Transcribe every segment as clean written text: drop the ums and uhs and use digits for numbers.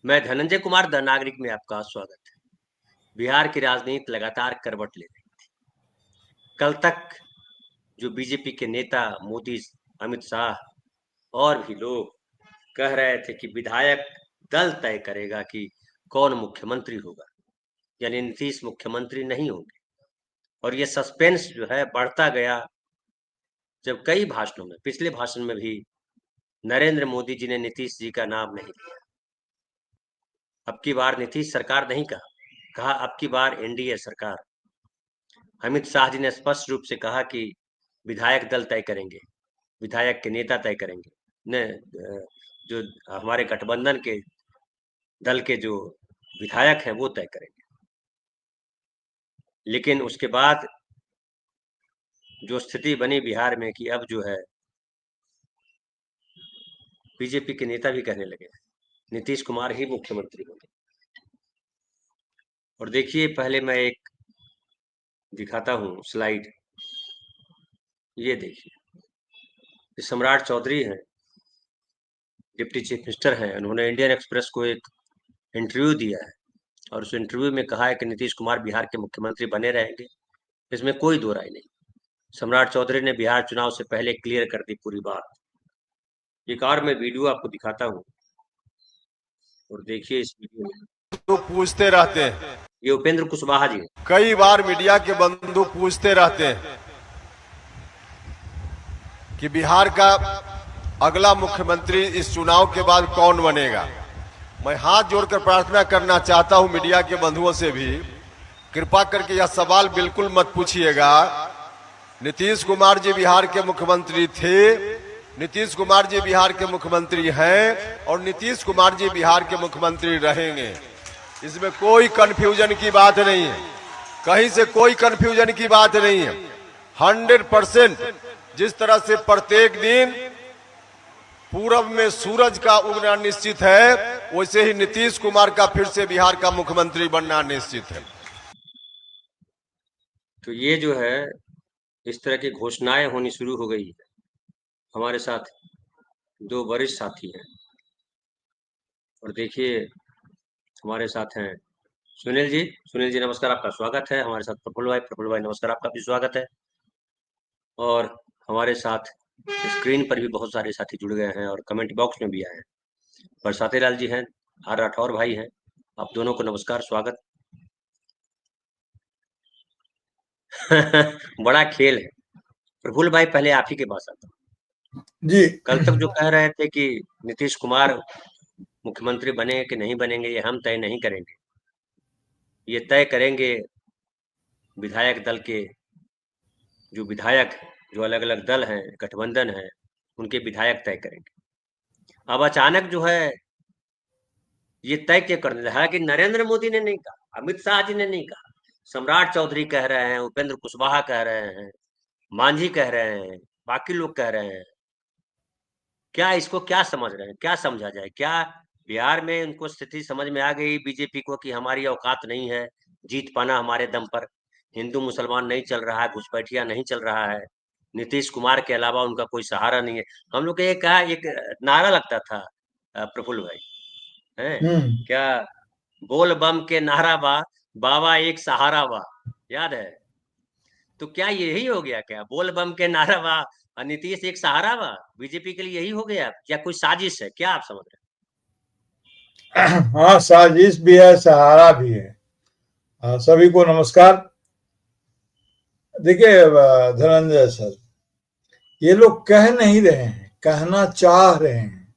मैं धनंजय कुमार द नागरिक में आपका स्वागत है। बिहार की राजनीति लगातार करवट ले रही थी। कल तक जो बीजेपी के नेता मोदी, अमित शाह और भी लोग कह रहे थे कि विधायक दल तय करेगा कि कौन मुख्यमंत्री होगा, यानी नीतीश मुख्यमंत्री नहीं होंगे। और ये सस्पेंस जो है बढ़ता गया, जब कई भाषणों में, पिछले भाषण में भी नरेंद्र मोदी जी ने नीतीश जी का नाम नहीं लिया। अब की बार नीतीश सरकार नहीं कहा अब की बार एनडीए सरकार। अमित शाह जी ने स्पष्ट रूप से कहा कि विधायक दल तय करेंगे, विधायक के नेता तय करेंगे, ने जो हमारे गठबंधन के दल के जो विधायक हैं वो तय करेंगे। लेकिन उसके बाद जो स्थिति बनी बिहार में कि अब जो है बीजेपी के नेता भी कहने लगे नीतीश कुमार ही मुख्यमंत्री होंगे। और देखिए, पहले मैं एक दिखाता हूँ स्लाइड। ये देखिए, सम्राट चौधरी हैं, डिप्टी चीफ मिनिस्टर हैं। उन्होंने इंडियन एक्सप्रेस को एक इंटरव्यू दिया है और उस इंटरव्यू में कहा है कि नीतीश कुमार बिहार के मुख्यमंत्री बने रहेंगे, इसमें कोई दो राय नहीं। सम्राट चौधरी ने बिहार चुनाव से पहले क्लियर कर दी पूरी बात। एक और मैं वीडियो आपको दिखाता हूँ और देखिए इस वीडियो में। तो पूछते रहते हैं, ये उपेंद्र कुशवाहा जी, कई बार मीडिया के बंधु पूछते रहते हैं कि बिहार का अगला मुख्यमंत्री इस चुनाव के बाद कौन बनेगा। मैं हाथ जोड़कर प्रार्थना करना चाहता हूं मीडिया के बंधुओं से भी, कृपा करके यह सवाल बिल्कुल मत पूछिएगा। नीतीश कुमार जी बिहार के मुख्यमंत्री थे, नीतीश कुमार जी बिहार के मुख्यमंत्री हैं और नीतीश कुमार जी बिहार के मुख्यमंत्री रहेंगे। इसमें कोई कंफ्यूजन की बात नहीं है, कहीं से कोई कंफ्यूजन की बात नहीं है। 100% जिस तरह से प्रत्येक दिन पूरब में सूरज का उगना निश्चित है, वैसे ही नीतीश कुमार का फिर से बिहार का मुख्यमंत्री बनना निश्चित है। तो ये जो है इस तरह की घोषणाएं होनी शुरू हो गई है। हमारे साथ दो वरिष्ठ साथी हैं और देखिए हमारे साथ हैं सुनील जी। सुनील जी नमस्कार, आपका स्वागत है। हमारे साथ प्रफुल्ल भाई नमस्कार, आपका भी स्वागत है। और हमारे साथ स्क्रीन पर भी बहुत सारे साथी जुड़ गए हैं और कमेंट बॉक्स में भी आए हैं। बरसाते लाल जी हैं, आर राठौर भाई हैं, आप दोनों को नमस्कार, स्वागत। बड़ा खेल है। प्रफुल्ल भाई, पहले आप ही के पास आता हूं जी। कल तक जो कह रहे थे कि नीतीश कुमार मुख्यमंत्री बने कि नहीं बनेंगे ये हम तय नहीं करेंगे, ये तय करेंगे विधायक दल के जो विधायक, जो अलग अलग दल हैं, गठबंधन है, उनके विधायक तय करेंगे। अब अचानक जो है ये तय क्यों करने लगा? हालांकि नरेंद्र मोदी ने नहीं कहा, अमित शाह जी ने नहीं कहा, सम्राट चौधरी कह रहे हैं, उपेंद्र कुशवाहा कह रहे हैं, मांझी कह रहे हैं, बाकी लोग कह रहे हैं। क्या इसको क्या समझ रहे हैं, क्या समझा जाए? क्या बिहार में उनको स्थिति समझ में आ गई बीजेपी को कि हमारी औकात नहीं है जीत पाना हमारे दम पर, हिंदू मुसलमान नहीं चल रहा है, घुसपैठिया नहीं चल रहा है, नीतीश कुमार के अलावा उनका कोई सहारा नहीं है। हम लोग के कहा एक नारा लगता था प्रफुल्ल भाई, है क्या, बोल बम के नारा बा, बाबा एक सहारा बा, याद है? तो क्या यही हो गया? क्या बोल बम के नारा बा और नीतीश एक सहारा बा बीजेपी के लिए, यही हो गया या कोई साजिश है? क्या आप समझ रहे हैं? हाँ, साजिश भी है, सहारा भी है। सभी को नमस्कार। देखिए धनंजय सर, ये लोग कह नहीं रहे हैं, कहना चाह रहे हैं।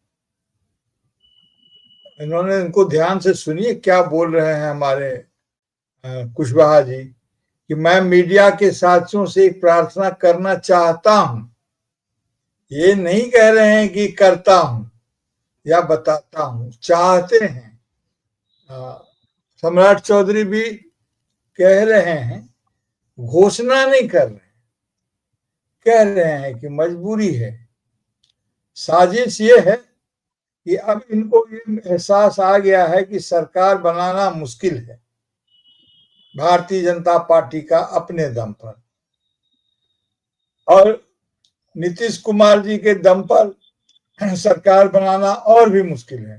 इन्होंने, इनको ध्यान से सुनिए क्या बोल रहे हैं हमारे कुशवाहा जी, कि मैं मीडिया के साथियों से एक प्रार्थना करना चाहता हूं। ये नहीं कह रहे हैं कि करता हूं या बताता हूं, चाहते हैं। सम्राट चौधरी भी कह रहे हैं, घोषणा नहीं कर रहे, कह रहे हैं कि मजबूरी है। साजिश ये है कि अब इनको ये एहसास आ गया है कि सरकार बनाना मुश्किल है भारतीय जनता पार्टी का अपने दम पर, और नीतीश कुमार जी के दम पर सरकार बनाना और भी मुश्किल है।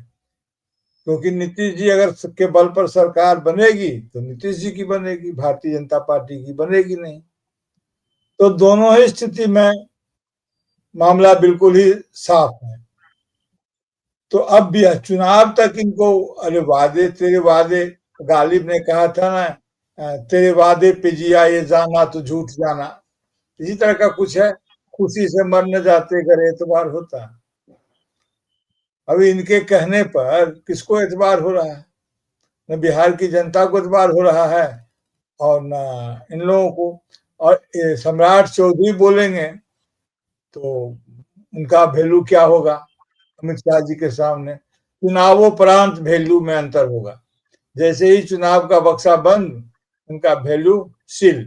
क्योंकि नीतीश जी अगर के बल पर सरकार बनेगी तो नीतीश जी की बनेगी, भारतीय जनता पार्टी की बनेगी नहीं। तो दोनों ही स्थिति में मामला बिल्कुल ही साफ है। तो अब भी चुनाव तक इनको, अरे वादे तेरे वादे, गालिब ने कहा था ना, तेरे वादे पे जिया ये जाना तो झूठ जाना, इसी तरह का कुछ है। खुशी से मर न जाते अगर एतबार होता। अभी इनके कहने पर किसको एतबार हो रहा है? न बिहार की जनता को एतबार हो रहा है और न इन लोगों को। और सम्राट चौधरी बोलेंगे तो उनका वैल्यू क्या होगा अमित शाह जी के सामने? चुनावोपरांत वैल्यू में अंतर होगा। जैसे ही चुनाव का बक्सा बंद, उनका वैल्यू सील।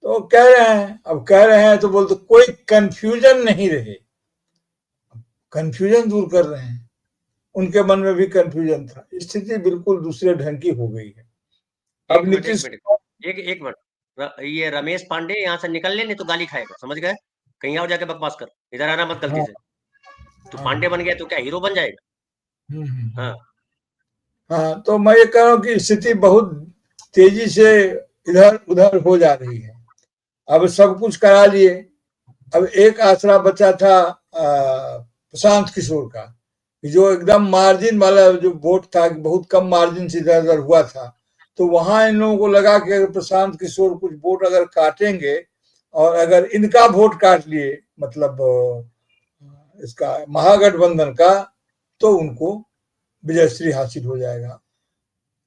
तो कह रहे हैं, अब कह रहे हैं तो बोलते कोई कंफ्यूजन नहीं रहे। कंफ्यूजन दूर कर रहे हैं। उनके मन में भी कंफ्यूजन था। स्थिति बिल्कुल दूसरे ढंग की हो गई है। अब नीतीश एक मिनट, ये रमेश पांडे यहाँ से निकल ले, नहीं तो गाली खाएगा, समझ गए? कहीं और जाके बकवास कर, इधर आना मत गलती से। तो पांडे बन गया तो क्या हीरो बन जाएगा? हाँ हाँ, तो मैं ये कह रहा हूँ कि स्थिति बहुत तेजी से इधर उधर हो जा रही है। अब सब कुछ करा लिए। अब एक आसरा बचा था प्रशांत किशोर का, जो एकदम मार्जिन वाला जो वोट था, बहुत कम मार्जिन से इधर उधर हुआ था। तो वहां इन लोगों को लगा कि अगर प्रशांत किशोर कुछ वोट अगर काटेंगे और अगर इनका वोट काट लिए, मतलब इसका महागठबंधन का, तो उनको विजयश्री हासिल हो जाएगा।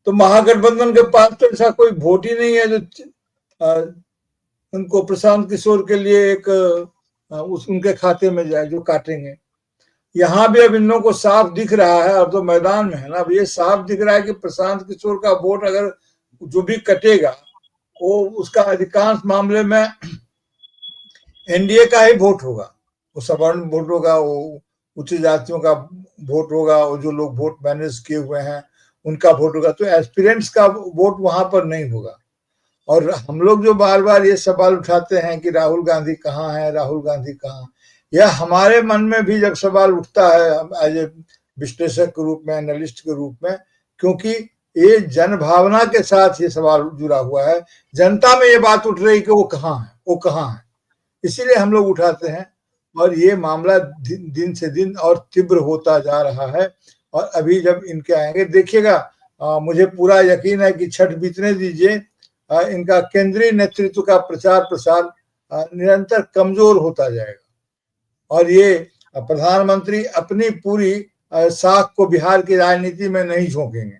तो महागठबंधन के पास तो ऐसा कोई वोट ही नहीं है जो उनको प्रशांत किशोर के लिए एक उनके खाते में जाए, जो काटेंगे। यहाँ भी अब इन लोगों को साफ दिख रहा है, अब तो मैदान में है ना, अब ये साफ दिख रहा है कि प्रशांत किशोर का वोट अगर जो भी कटेगा, वो उसका अधिकांश मामले में एनडीए का ही वोट होगा। वो सवर्ण वोट होगा, वो उच्च जातियों का वोट होगा, वो जो लोग वोट मैनेज किए हुए हैं उनका वोट होगा। तो एस्पिरेंट्स का वोट वहां पर नहीं होगा। और हम लोग जो बार बार ये सवाल उठाते हैं कि राहुल गांधी कहाँ है, राहुल गांधी कहाँ, यह हमारे मन में भी जब सवाल उठता है एज ए विश्लेषक के रूप में, एनालिस्ट के रूप में, क्योंकि ये जन भावना के साथ ये सवाल जुड़ा हुआ है। जनता में ये बात उठ रही कि वो कहाँ है, वो कहाँ है, इसीलिए हम लोग उठाते हैं। और ये मामला दिन से दिन और तीव्र होता जा रहा है। और अभी जब इनके आएंगे देखिएगा, मुझे पूरा यकीन है कि छठ बीतने दीजिए, इनका केंद्रीय नेतृत्व का प्रचार प्रसार निरंतर कमजोर होता जाएगा। और ये प्रधानमंत्री अपनी पूरी साख को बिहार की राजनीति में नहीं झोंकेंगे।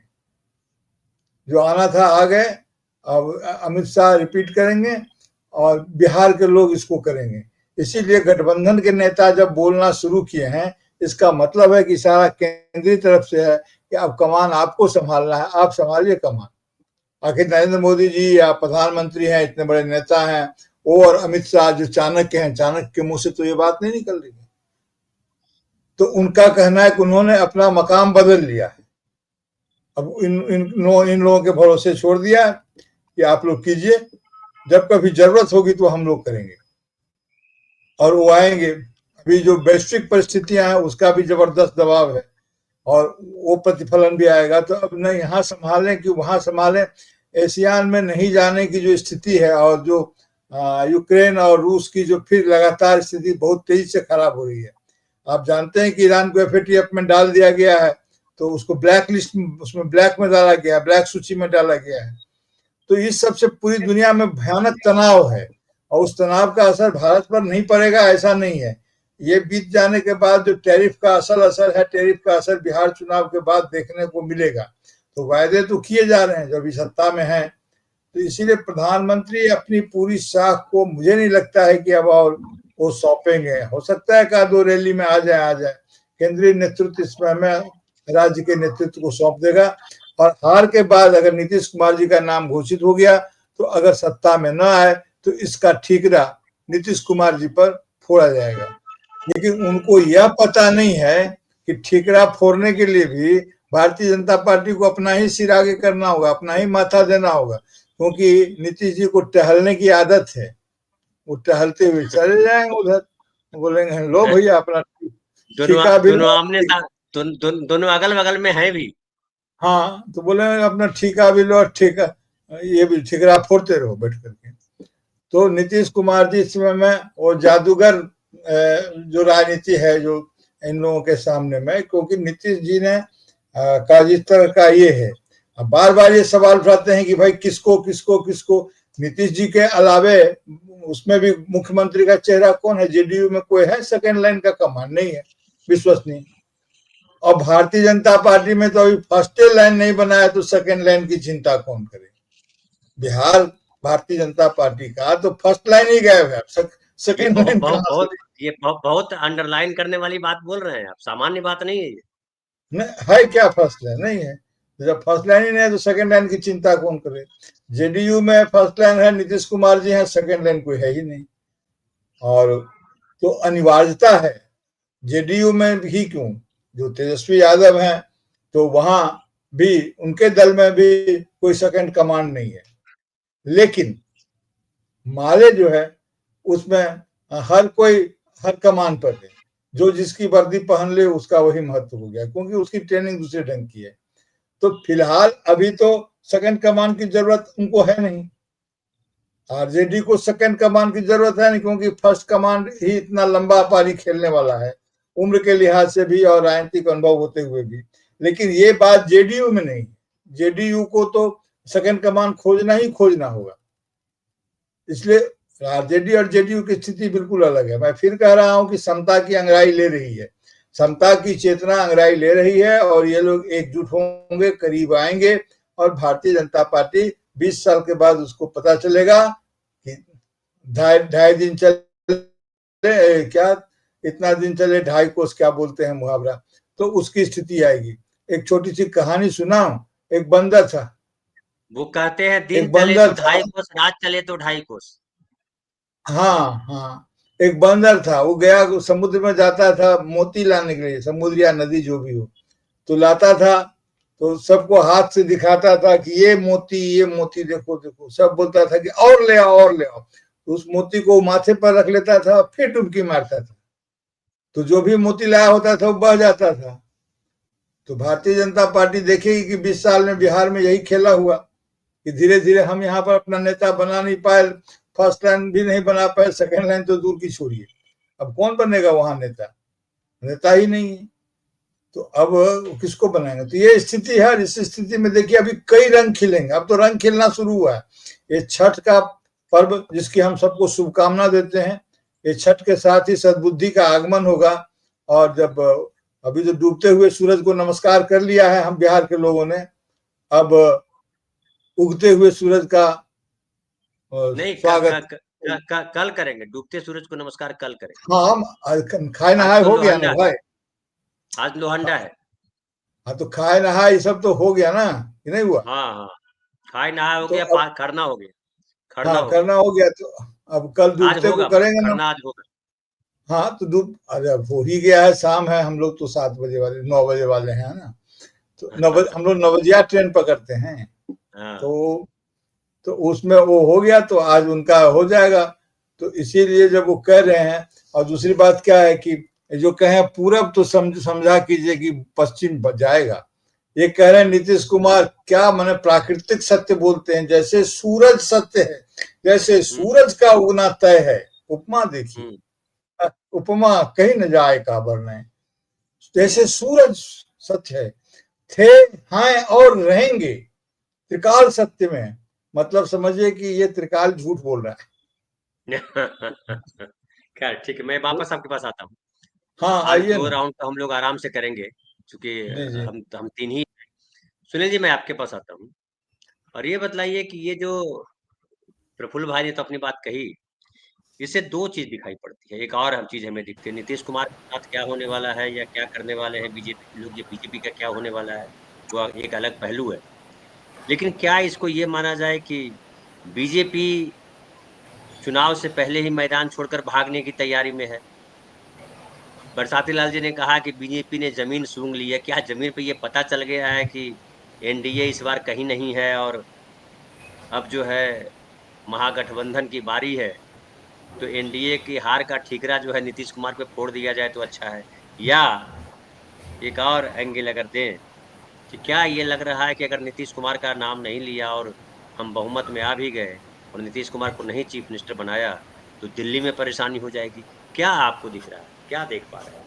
जो आना था आ गए, अब अमित शाह रिपीट करेंगे और बिहार के लोग इसको करेंगे। इसीलिए गठबंधन के नेता जब बोलना शुरू किए हैं, इसका मतलब है कि सारा केंद्रीय तरफ से है कि अब कमान आपको संभालना है, आप संभालिए कमान। आखिर नरेंद्र मोदी जी या प्रधानमंत्री हैं, इतने बड़े नेता हैं, वो और अमित शाह जो चाणक्य हैं, चाणक्य के मुंह से तो ये बात नहीं निकल रही है। तो उनका कहना है कि उन्होंने अपना मकाम बदल लिया है। अब इन लोगों के भरोसे छोड़ दिया कि आप लोग कीजिए, जब कभी जरूरत होगी तो हम लोग करेंगे। और वो आएंगे। अभी जो वैश्विक परिस्थितियां हैं उसका भी जबरदस्त दबाव है और वो प्रतिफलन भी आएगा। तो अब न यहाँ संभालें कि वहां संभालें, एशियान में नहीं जाने की जो स्थिति है, और जो यूक्रेन और रूस की जो फिर लगातार स्थिति बहुत तेजी से खराब हो रही है। आप जानते हैं कि ईरान को एफएटीएफ में डाल दिया गया है, तो उसको ब्लैक लिस्ट, उसमें ब्लैक में डाला गया, ब्लैक सूची में डाला गया है। तो इस सबसे पूरी दुनिया में भयानक तनाव है और उस तनाव का असर भारत पर नहीं पड़ेगा ऐसा नहीं है। ये बीत जाने के बाद जो टैरिफ का असल असर है, टैरिफ का असर बिहार चुनाव के बाद देखने को मिलेगा। तो वायदे तो किए जा रहे हैं, जब भी सत्ता में है। तो इसीलिए प्रधानमंत्री अपनी पूरी साख को मुझे नहीं लगता है कि अब और वो सौंपेंगे। हो सकता है कि 2 रैली में आ जाए। केंद्रीय नेतृत्व इस में राज्य के नेतृत्व को सौंप देगा। और हार के बाद अगर नीतीश कुमार जी का नाम घोषित हो गया, तो अगर सत्ता में न आए तो इसका ठीकरा नीतीश कुमार जी पर फोड़ा जाएगा। लेकिन उनको यह पता नहीं है कि ठीकरा फोड़ने के लिए भी भारतीय जनता पार्टी को अपना ही सिर आगे करना होगा, अपना ही माथा देना होगा। क्योंकि नीतीश जी को टहलने की आदत है, वो टहलते हुए चले जाएंगे उधर, बोलेंगे लो भैया अपना ठीका भी दोनों अगल बगल में हैं भी। हाँ, तो बोले अपना ठेका भी लो और ठेका ये भी ठेकरा फोड़ते रहो बैठ करके। तो नीतीश कुमार जी इस समय में वो जादूगर जो राजनीति है जो इन लोगों के सामने में, क्योंकि नीतीश जी ने का जिस तरह का ये है, अब बार बार ये सवाल उठाते हैं कि भाई किसको किसको किसको, नीतीश जी के अलावे उसमें भी मुख्यमंत्री का चेहरा कौन है? जेडीयू में कोई है सेकेंड लाइन का? कमान नहीं है विश्वसनीय। और भारतीय जनता पार्टी में तो अभी फर्स्ट लाइन नहीं बनाया तो सेकेंड लाइन की चिंता कौन करे? बिहार भारतीय जनता पार्टी का तो फर्स्ट लाइन ही गायब है, सेकेंड लाइन कहां से? ये बहुत अंडरलाइन करने वाली बात बोल रहे हैं आप, सामान्य बात नहीं है ये। है क्या फर्स्ट लाइन? नहीं है। जब फर्स्ट लाइन ही नहीं है तो सेकेंड लाइन की चिंता कौन करे? जेडीयू में फर्स्ट लाइन है नीतीश कुमार जी हैं, सेकेंड लाइन कोई है ही नहीं। और तो अनिवार्यता है जेडीयू में भी, क्यों, जो तेजस्वी यादव हैं तो वहां भी उनके दल में भी कोई सेकंड कमांड नहीं है, लेकिन माले जो है उसमें हर कोई हर कमान पर है, जो जिसकी वर्दी पहन ले उसका वही महत्व हो गया, क्योंकि उसकी ट्रेनिंग दूसरे ढंग की है। तो फिलहाल अभी तो सेकंड कमान की जरूरत उनको है नहीं, आरजेडी को सेकंड कमान की जरूरत है नहीं, क्योंकि फर्स्ट कमांड ही इतना लंबा पारी खेलने वाला है उम्र के लिहाज से भी और राजनीतिक अनुभव होते हुए भी। लेकिन ये बात जेडीयू में नहीं, जेडीयू को तो सेकंड कमान खोजना ही खोजना होगा। इसलिए आरजेडी और जेडीयू की स्थिति बिल्कुल अलग है। मैं फिर कह रहा हूं कि समता की अंगड़ाई ले रही है, समता की चेतना अंगड़ाई ले रही है, और ये लोग एकजुट होंगे, करीब आएंगे, और भारतीय जनता पार्टी 20 साल के बाद उसको पता चलेगा कि ढाई दिन चले क्या, इतना दिन चले ढाई कोस, क्या बोलते हैं मुहावरा, तो उसकी स्थिति आएगी। एक छोटी सी कहानी सुनाऊं। एक बंदर था, वो कहते हैं दिन एक चले तो बंदर था, 2.5 कोस, रात चले तो 2.5 कोस। हाँ हाँ, एक बंदर था, वो गया समुद्र में जाता था मोती लाने के लिए, समुद्र या नदी जो भी हो, तो लाता था, तो सबको हाथ से दिखाता था कि ये मोती देखो देखो, सब बोलता था कि और ले आओ और ले आओ, तो उस मोती को माथे पर रख लेता था, फिर डुबकी मारता था, तो जो भी मोती लाया होता था वो बह जाता था। तो भारतीय जनता पार्टी देखेगी कि 20 साल में बिहार में यही खेला हुआ कि धीरे धीरे हम यहाँ पर अपना नेता बना नहीं पाए, फर्स्ट लाइन भी नहीं बना पाए, सेकेंड लाइन तो दूर की छोड़िए, अब कौन बनेगा वहां नेता? नेता ही नहीं है, तो अब किसको बनाएंगे? तो ये स्थिति है। इस स्थिति में देखिए अभी कई रंग खिलेंगे, अब तो रंग खिलना शुरू हुआ है। ये छठ का पर्व जिसकी हम सबको शुभकामना देते हैं, ये छठ के साथ ही सद्बुद्धि का आगमन होगा, और जब अभी तो डूबते हुए सूरज को नमस्कार कर लिया है हम बिहार के लोगों ने, अब उगते हुए सूरज का नहीं, स्वागत। कल करेंगे, डूबते सूरज को नमस्कार कल करेंगे। हाँ, हम खाए आज नहाए तो हो गया लोहंडा ना है, भाई। आज लोहंडा है। हाँ, तो खाए नहाए ये सब तो हो गया ना, कि नहीं हुआ? हाँ हाँ, खाए नहाए हो तो गया, अब खरना हो गया, खरना हाँ, हो गया। करना हो गया, तो अब कल आज डूबते को होगा, करेंगे ना। खरना आज होगा। हाँ, तो डूब, अरे अब हो ही गया है, शाम है, हम लोग तो 7 बजे वाले 9 बजे वाले हैं ना, तो 9 बजे हम लोग 9 बजिया ट्रेन पकड़ते हैं, हाँ, तो उसमें वो हो गया, तो आज उनका हो जाएगा। तो इसीलिए जब वो कह रहे हैं, और दूसरी बात क्या है कि जो कहें पूरब, तो समझा कीजिए कि पश्चिम जाएगा। ये कह रहे हैं नीतीश कुमार, क्या माने प्राकृतिक सत्य बोलते हैं, जैसे सूरज सत्य है, जैसे सूरज का उगना तय है। उपमा देखिए, उपमा कहीं न जाए काबर नहीं, जैसे सूरज सत्य है, थे, हैं और रहेंगे त्रिकाल सत्य में, मतलब समझिए कि ये त्रिकाल झूठ बोल रहा है। खैर ठीक है, मैं वापस आपके पास आता हूँ। हाँ, आज आइए 2 ना। राउंड तो हम लोग आराम से करेंगे, क्योंकि जी जी। हम 3 ही। सुनील जी, मैं आपके पास आता हूँ, और ये बतलाइए कि ये जो प्रफुल्ल भाई ने तो अपनी बात कही, इससे 2 चीज़ दिखाई पड़ती है, एक और हम चीज़ हमें दिखती है, नीतीश कुमार के साथ क्या होने वाला है या क्या करने वाले हैं बीजेपी के लोग, ये बीजेपी का क्या होने वाला है, वो एक अलग पहलू है। लेकिन क्या इसको ये माना जाए कि बीजेपी चुनाव से पहले ही मैदान छोड़कर भागने की तैयारी में है? बरसाती लाल जी ने कहा कि बीजेपी ने ज़मीन सूंघ ली है, क्या ज़मीन पे ये पता चल गया है कि एनडीए इस बार कहीं नहीं है, और अब जो है महागठबंधन की बारी है, तो एनडीए की हार का ठीकरा जो है नीतीश कुमार पे फोड़ दिया जाए तो अच्छा है? या एक और एंगल अगर दें कि क्या ये लग रहा है कि अगर नीतीश कुमार का नाम नहीं लिया और हम बहुमत में आ भी गए और नीतीश कुमार को नहीं चीफ मिनिस्टर बनाया तो दिल्ली में परेशानी हो जाएगी? क्या आपको दिख रहा है, क्या देख पा रहे हैं?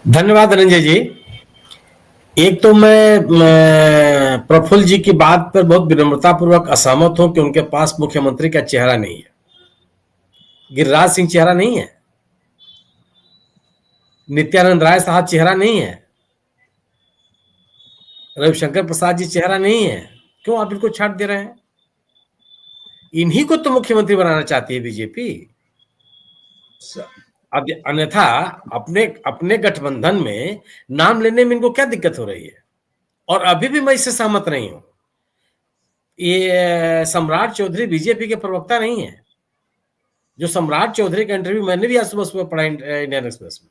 धन्यवाद रंजय जी। एक तो मैं प्रफुल्ल जी की बात पर बहुत विनम्रता पूर्वक असहमत हूं कि उनके पास मुख्यमंत्री का चेहरा नहीं है। गिरिराज सिंह चेहरा नहीं है, नित्यानंद राय साहब चेहरा नहीं है, रविशंकर प्रसाद जी चेहरा नहीं है। क्यों आप इनको छाट दे रहे हैं? इन्हीं को तो मुख्यमंत्री बनाना चाहती है बीजेपी। अब अन्यथा अपने अपने गठबंधन में नाम लेने में इनको क्या दिक्कत हो रही है? और अभी भी मैं इससे सहमत नहीं हूं। ये सम्राट चौधरी बीजेपी के प्रवक्ता नहीं है। जो सम्राट चौधरी का इंटरव्यू मैंने भी आज सुबह सुबह पढ़ा इंडियन एक्सप्रेस में,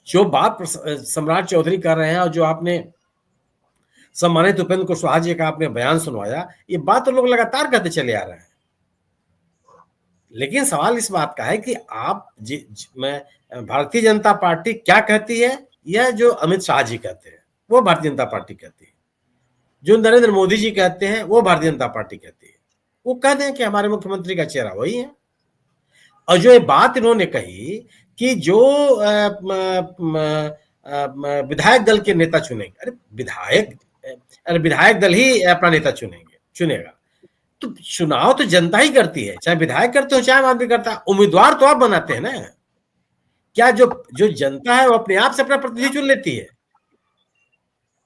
जो बात सम्राट चौधरी कर रहे हैं और जो आपने सम्मानित उपेंद्र कुशवाहा जी का आपने बयान सुनवाया, ये बात तो लोग लगातार कहते चले आ रहे हैं। लेकिन सवाल इस बात का है कि आप मैं भारतीय जनता पार्टी क्या कहती है, यह जो अमित शाह जी कहते हैं वो भारतीय जनता पार्टी कहती है, जो नरेंद्र मोदी जी कहते हैं वो भारतीय जनता पार्टी कहती है। वो कहते हैं कि हमारे मुख्यमंत्री का चेहरा वही है। और जो ये बात इन्होंने कही कि जो विधायक दल के नेता चुनेंगे, अरे विधायक दल ही अपना नेता चुनेगा। तो चुनाव तो जनता ही करती है, चाहे विधायक करते हो चाहे आदमी करता है। उम्मीदवार तो आप बनाते हैं ना। क्या जो जो जनता है वो अपने आप से अपना प्रतिनिधि चुन लेती है?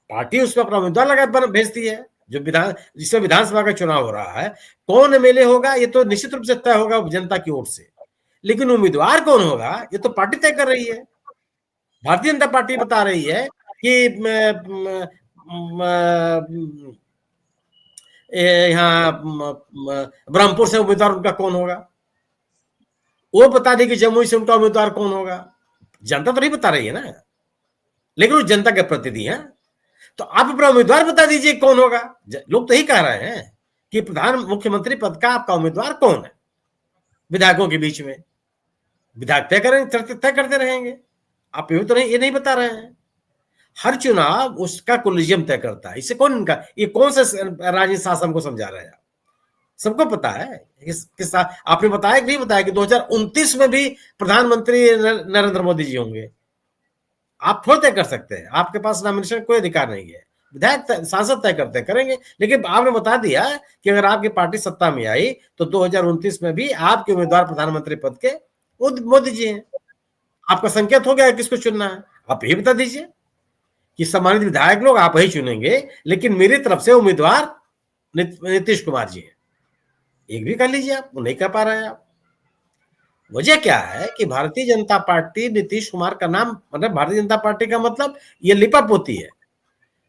पार्टी उसमें अपना उम्मीदवार लगा भेजती है। जो जिसमें विधानसभा का चुनाव हो रहा है, कौन एमएलए होगा ये तो निश्चित रूप से तय होगा जनता की ओर से, लेकिन उम्मीदवार कौन होगा ये तो पार्टी तय कर रही है। भारतीय जनता पार्टी बता रही है कि यहाँ ब्रह्मपुर से उम्मीदवार उनका कौन होगा, वो बता दे कि जमुई से उनका उम्मीदवार कौन होगा। जनता तो नहीं बता रही है ना, लेकिन वो जनता के प्रतिनिधि हैं। तो आप अपना उम्मीदवार बता दीजिए कौन होगा। लोग तो यही कह रहे हैं कि प्रधान मुख्यमंत्री पद का आपका उम्मीदवार कौन है। विधायकों के बीच में विधायक तय करते रहेंगे। आप ये नहीं बता रहे हैं। हर चुनाव उसका कोलिजियम तय करता है। इससे ये कौन सा राजनीतिक शासन को समझा रहे हैं आप? सबको पता है। आपने बताया कि नहीं बताया कि 2029 में भी प्रधानमंत्री नरेंद्र मोदी जी होंगे। आप थोड़ा तय कर सकते हैं, आपके पास नॉमिनेशन कोई अधिकार नहीं है। विधायक सांसद तय करते करेंगे। लेकिन आपने बता दिया कि अगर आपकी पार्टी सत्ता में आई तो 2029 में भी आपके उम्मीदवार प्रधानमंत्री पद के मोदी जी हैं। आपका संकेत हो गया किसको चुनना है। आप यही बता दीजिए कि सम्मानित विधायक लोग आप ही चुनेंगे, लेकिन मेरी तरफ से उम्मीदवार नीतीश कुमार जी हैं। एक भी कर लीजिए। आप वो नहीं कर पा रहे हैं। आप वजह क्या है कि भारतीय जनता पार्टी नीतीश कुमार का नाम, मतलब भारतीय जनता पार्टी का मतलब ये लिपापोती है।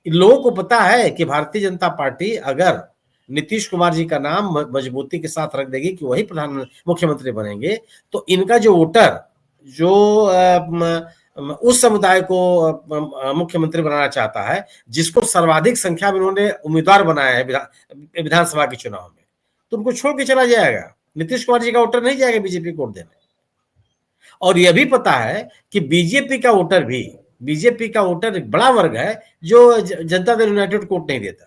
लोगों को पता है कि भारतीय जनता पार्टी अगर नीतीश कुमार जी का नाम मजबूती के साथ रख देगी कि वही मुख्यमंत्री बनेंगे, तो इनका जो वोटर जो उस समुदाय को मुख्यमंत्री बनाना चाहता है, जिसको सर्वाधिक संख्या में उन्होंने उम्मीदवार बनाया है विधानसभा के चुनाव में, तो उनको छोड़ के चला जाएगा। नीतीश कुमार जी का वोटर नहीं जाएगा बीजेपी को वोट देने। और यह भी पता है कि बीजेपी का वोटर एक बड़ा वर्ग है जो जनता दल यूनाइटेड को वोट नहीं देता।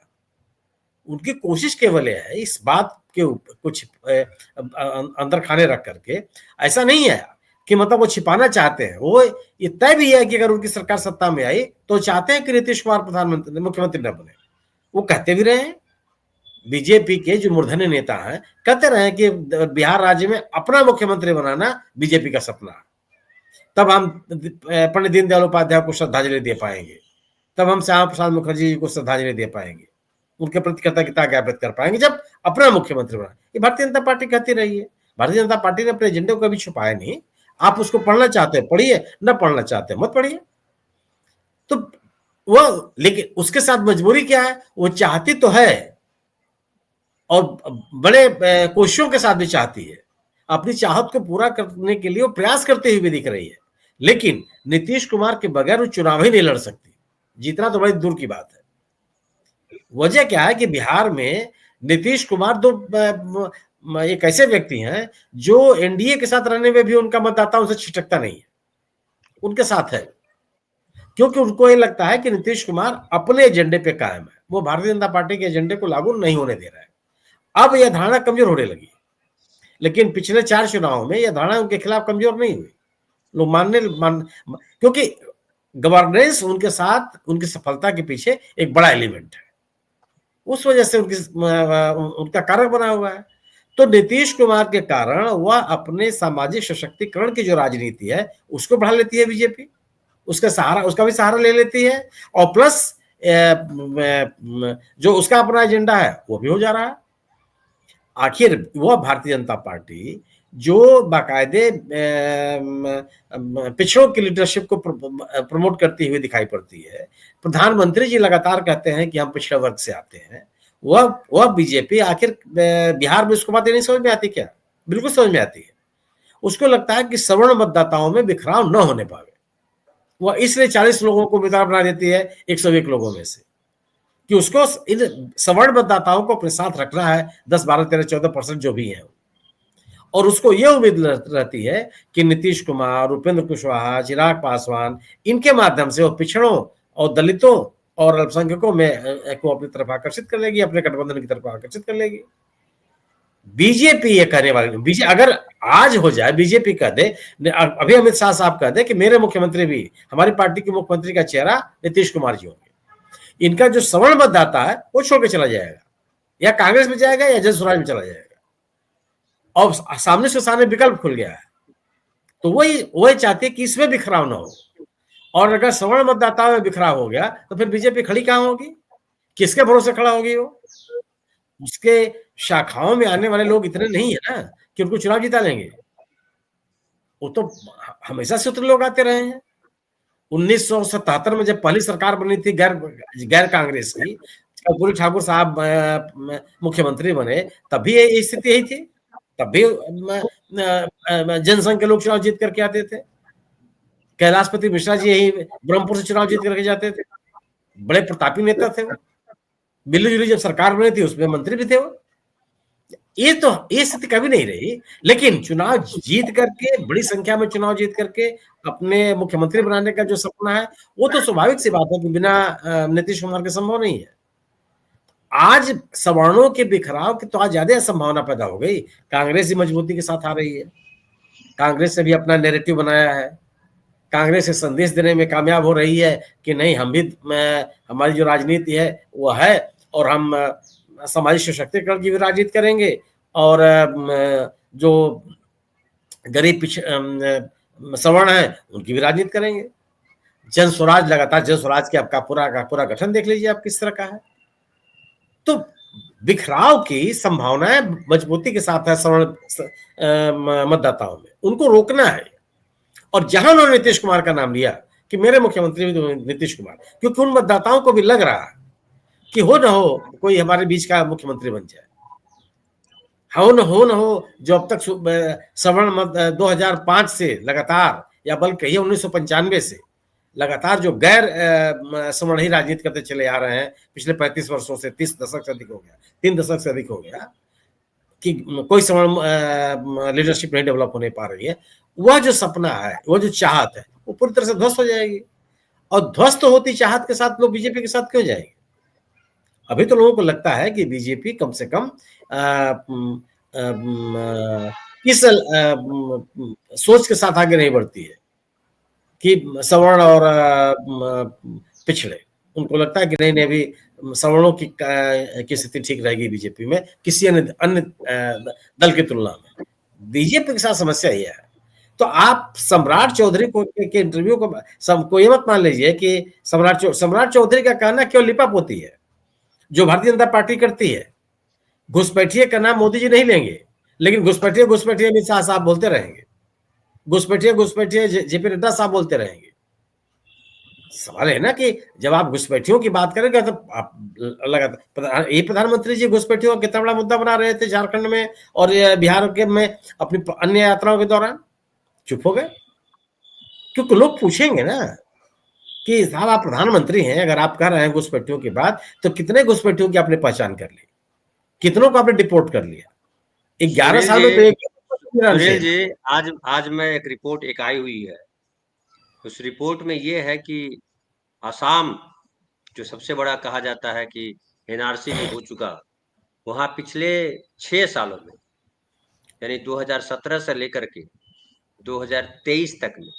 उनकी कोशिश केवल है इस बात के कुछ अंदर खाने रख करके, ऐसा नहीं है कि मतलब वो छिपाना चाहते हैं। वो ये तय भी है कि अगर उनकी सरकार सत्ता में आई तो चाहते हैं कि नीतीश कुमार मुख्यमंत्री न बने। वो कहते भी रहे हैं। बीजेपी के जो मूर्धन्य नेता हैं कहते रहे कि बिहार राज्य में अपना मुख्यमंत्री बनाना बीजेपी का सपना है। तब हम पंडित दीनदयाल उपाध्याय को श्रद्धांजलि दे पाएंगे, तब हम श्यामा प्रसाद मुखर्जी जी को श्रद्धांजलि दे पाएंगे, उनके प्रति कृतज्ञता ज्ञापित कर पाएंगे जब अपना मुख्यमंत्री बना। ये भारतीय जनता पार्टी कहती रही है। भारतीय जनता पार्टी ने अपने एजेंडे को कभी छुपाया नहीं। आप उसको पढ़ना चाहते हैं पढ़िए, न पढ़ना चाहते मत पढ़िए। तो वो, लेकिन उसके साथ मजबूरी क्या है, वो चाहती तो है और बड़े कोशिशों के साथ भी चाहती है। अपनी चाहत को पूरा करने के लिए वो प्रयास करते हुए भी दिख रही है। लेकिन नीतीश कुमार के बगैर वो चुनाव ही नहीं लड़ सकती। जीतना तो बड़ी दूर की बात है। वजह क्या है कि बिहार में नीतीश कुमार तो एक ऐसे व्यक्ति हैं जो एनडीए के साथ रहने में भी उनका मतदाता उनसे छिटकता नहीं है, उनके साथ है। क्योंकि उनको ये लगता है कि नीतीश कुमार अपने एजेंडे पे कायम है, वो भारतीय जनता पार्टी के एजेंडे को लागू नहीं होने दे रहा है। अब यह धारणा कमजोर होने लगी, लेकिन पिछले 4 चुनावों में यह धारणा उनके खिलाफ कमजोर नहीं हुई। लोग क्योंकि गवर्नेंस उनके साथ, उनकी सफलता के पीछे एक बड़ा एलिमेंट है, उस वजह से उनका कारक बना हुआ है। तो नीतीश कुमार के कारण वह अपने सामाजिक सशक्तिकरण की जो राजनीति है उसको बढ़ा लेती है बीजेपी, उसका भी सहारा ले लेती है, और प्लस जो उसका अपना एजेंडा है वो भी हो जा रहा है। आखिर वह भारतीय जनता पार्टी जो बाकायदे पिछड़ों की लीडरशिप को प्रमोट करती हुई दिखाई पड़ती है, प्रधानमंत्री जी लगातार कहते हैं कि हम पिछड़े वर्ग से आते हैं, वह बीजेपी आखिर बिहार में उसको बातें नहीं समझ में आती क्या? बिल्कुल समझ में आती है। उसको लगता है कि सवर्ण मतदाताओं में बिखराव न होने पावे, वह इसलिए 40 लोगों को उम्मीदवार बना देती है 101 लोगों में से, कि उसको इन सवर्ण मतदाताओं को अपने साथ रखना है, 10, 12, 13, 14% जो भी है, और उसको यह उम्मीद रहती है कि नीतीश कुमार, उपेंद्र कुशवाहा, चिराग पासवान, इनके माध्यम से वो पिछड़ों और दलितों और अल्पसंख्यकों में को अपनी तरफ आकर्षित कर लेगी, अपने गठबंधन की तरफ आकर्षित कर लेगी। बीजेपी ये करने वाली, अगर आज हो जाए बीजेपी कह दे, अभी अमित शाह साहब कह दे कि मेरे मुख्यमंत्री भी, हमारी पार्टी के मुख्यमंत्री का चेहरा नीतीश कुमार जी होंगे, इनका जो सवर्ण मतदाता है वो छोड़ के चला जाएगा, या कांग्रेस में जाएगा या जन स्वराज में चला जाएगा, और सामने से सामने विकल्प खुल गया है। तो वही चाहते हैं कि इसमें बिखराव ना हो, और अगर सवर्ण मतदाता में बिखराव हो गया तो फिर बीजेपी खड़ी कहां होगी, किसके भरोसे खड़ा होगी? वो उसके शाखाओं में आने वाले लोग इतने नहीं है ना कि उनको चुनाव जिता लेंगे। वो तो हमेशा से उतने लोग आते रहे हैं। 1977 में जब पहली सरकार बनी थी गैर कांग्रेस की, कर्पूरी ठाकुर साहब मुख्यमंत्री बने, तब भी यही स्थिति यही थी, तब भी जनसंघ के लोग चुनाव जीत करके आते थे। कैलाशपति मिश्रा जी यही ब्रह्मपुर से चुनाव जीत करके जाते थे, बड़े प्रतापी नेता थे वो। मिली जुली जब सरकार बनी थी उसमें मंत्री भी थे वो। ये स्थिति कभी नहीं रही, लेकिन चुनाव जीत करके, बड़ी संख्या में चुनाव जीत करके अपने मुख्यमंत्री बनाने का जो सपना है, वो तो स्वाभाविक सी बात है कि बिना नीतीश कुमार के संभव नहीं है। आज सवर्णों के बिखराव की तो आज ज्यादा संभावना पैदा हो गई। कांग्रेस ही मजबूती के साथ आ रही है, कांग्रेस ने भी अपना नैरेटिव बनाया है, कांग्रेस से संदेश देने में कामयाब हो रही है कि नहीं, हम भी, हमारी जो राजनीति है वो है, और हम सामाजिक सशक्तिकरण की भी राजनीति करेंगे, और जो गरीब सवर्ण है उनकी भी राजनीति करेंगे। जन स्वराज, लगातार जन स्वराज के आपका पूरा गठन देख लीजिए आप किस तरह का है। तो बिखराव की संभावनाएं मजबूती के साथ है सवर्ण मतदाताओं में, उनको रोकना है। और जहां उन्होंने नीतीश कुमार का नाम लिया कि मेरे मुख्यमंत्री नीतीश कुमार, क्योंकि उन मतदाताओं को भी लग रहा है कि हो ना हो कोई हमारे बीच का मुख्यमंत्री बन जाए, हो न हो जो अब तक सवर्ण 2005 से लगातार, या बल्कि कहिए 1995 से लगातार जो गैर सवर्ण ही राजनीति करते चले आ रहे हैं पिछले 35 वर्षों से, 30 दशक से अधिक हो गया, 3 दशक से अधिक हो गया, कि कोई सवर्ण लीडरशिप नहीं डेवलप होने पा रही है। वह जो सपना है, वह जो चाहत है, वो पूरी तरह से ध्वस्त हो जाएगी। और ध्वस्त होती चाहत के साथ लोग बीजेपी के साथ क्यों जाएंगे? अभी तो लोगों को लगता है कि बीजेपी कम से कम किस सोच के साथ आगे नहीं बढ़ती है कि सवर्ण और पिछड़े, उनको लगता है कि नहीं अभी सवर्णों की स्थिति ठीक रहेगी बीजेपी में किसी अन्य दल की तुलना में। बीजेपी के साथ समस्या यह है। तो आप सम्राट चौधरी के इंटरव्यू को ये मत मान लीजिए कि सम्राट चौधरी का कहना क्यों लिपापोती है जो भारतीय जनता पार्टी करती है। घुसपैठिए का नाम मोदी जी नहीं लेंगे, लेकिन घुसपैठिए अमित शाह साहब बोलते रहेंगे, घुसपैठिए जेपी नड्डा साहब बोलते रहेंगे। सवाल है ना कि जब आप घुसपैठियों की बात करेंगे तो आप लगातार, ये प्रधानमंत्री जी घुसपैठियों का कितना बड़ा मुद्दा बना रहे थे झारखंड में और बिहार के में अपनी अन्य यात्राओं के दौरान, चुप हो गए। क्योंकि लोग पूछेंगे ना कि साहब आप प्रधानमंत्री हैं, अगर आप कह रहे हैं घुसपैठियों की बात, तो कितने घुसपैठियों की आपने पहचान कर ली, कितनों को आपने डिपोर्ट कर लिया? 11 साल में तो सुनील जी, आज मैं एक रिपोर्ट आई हुई है, उस रिपोर्ट में ये है कि असम जो सबसे बड़ा कहा जाता है कि एनआरसी जो हो चुका, वहां पिछले 6 सालों में यानी 2017 से लेकर के 2023 तक में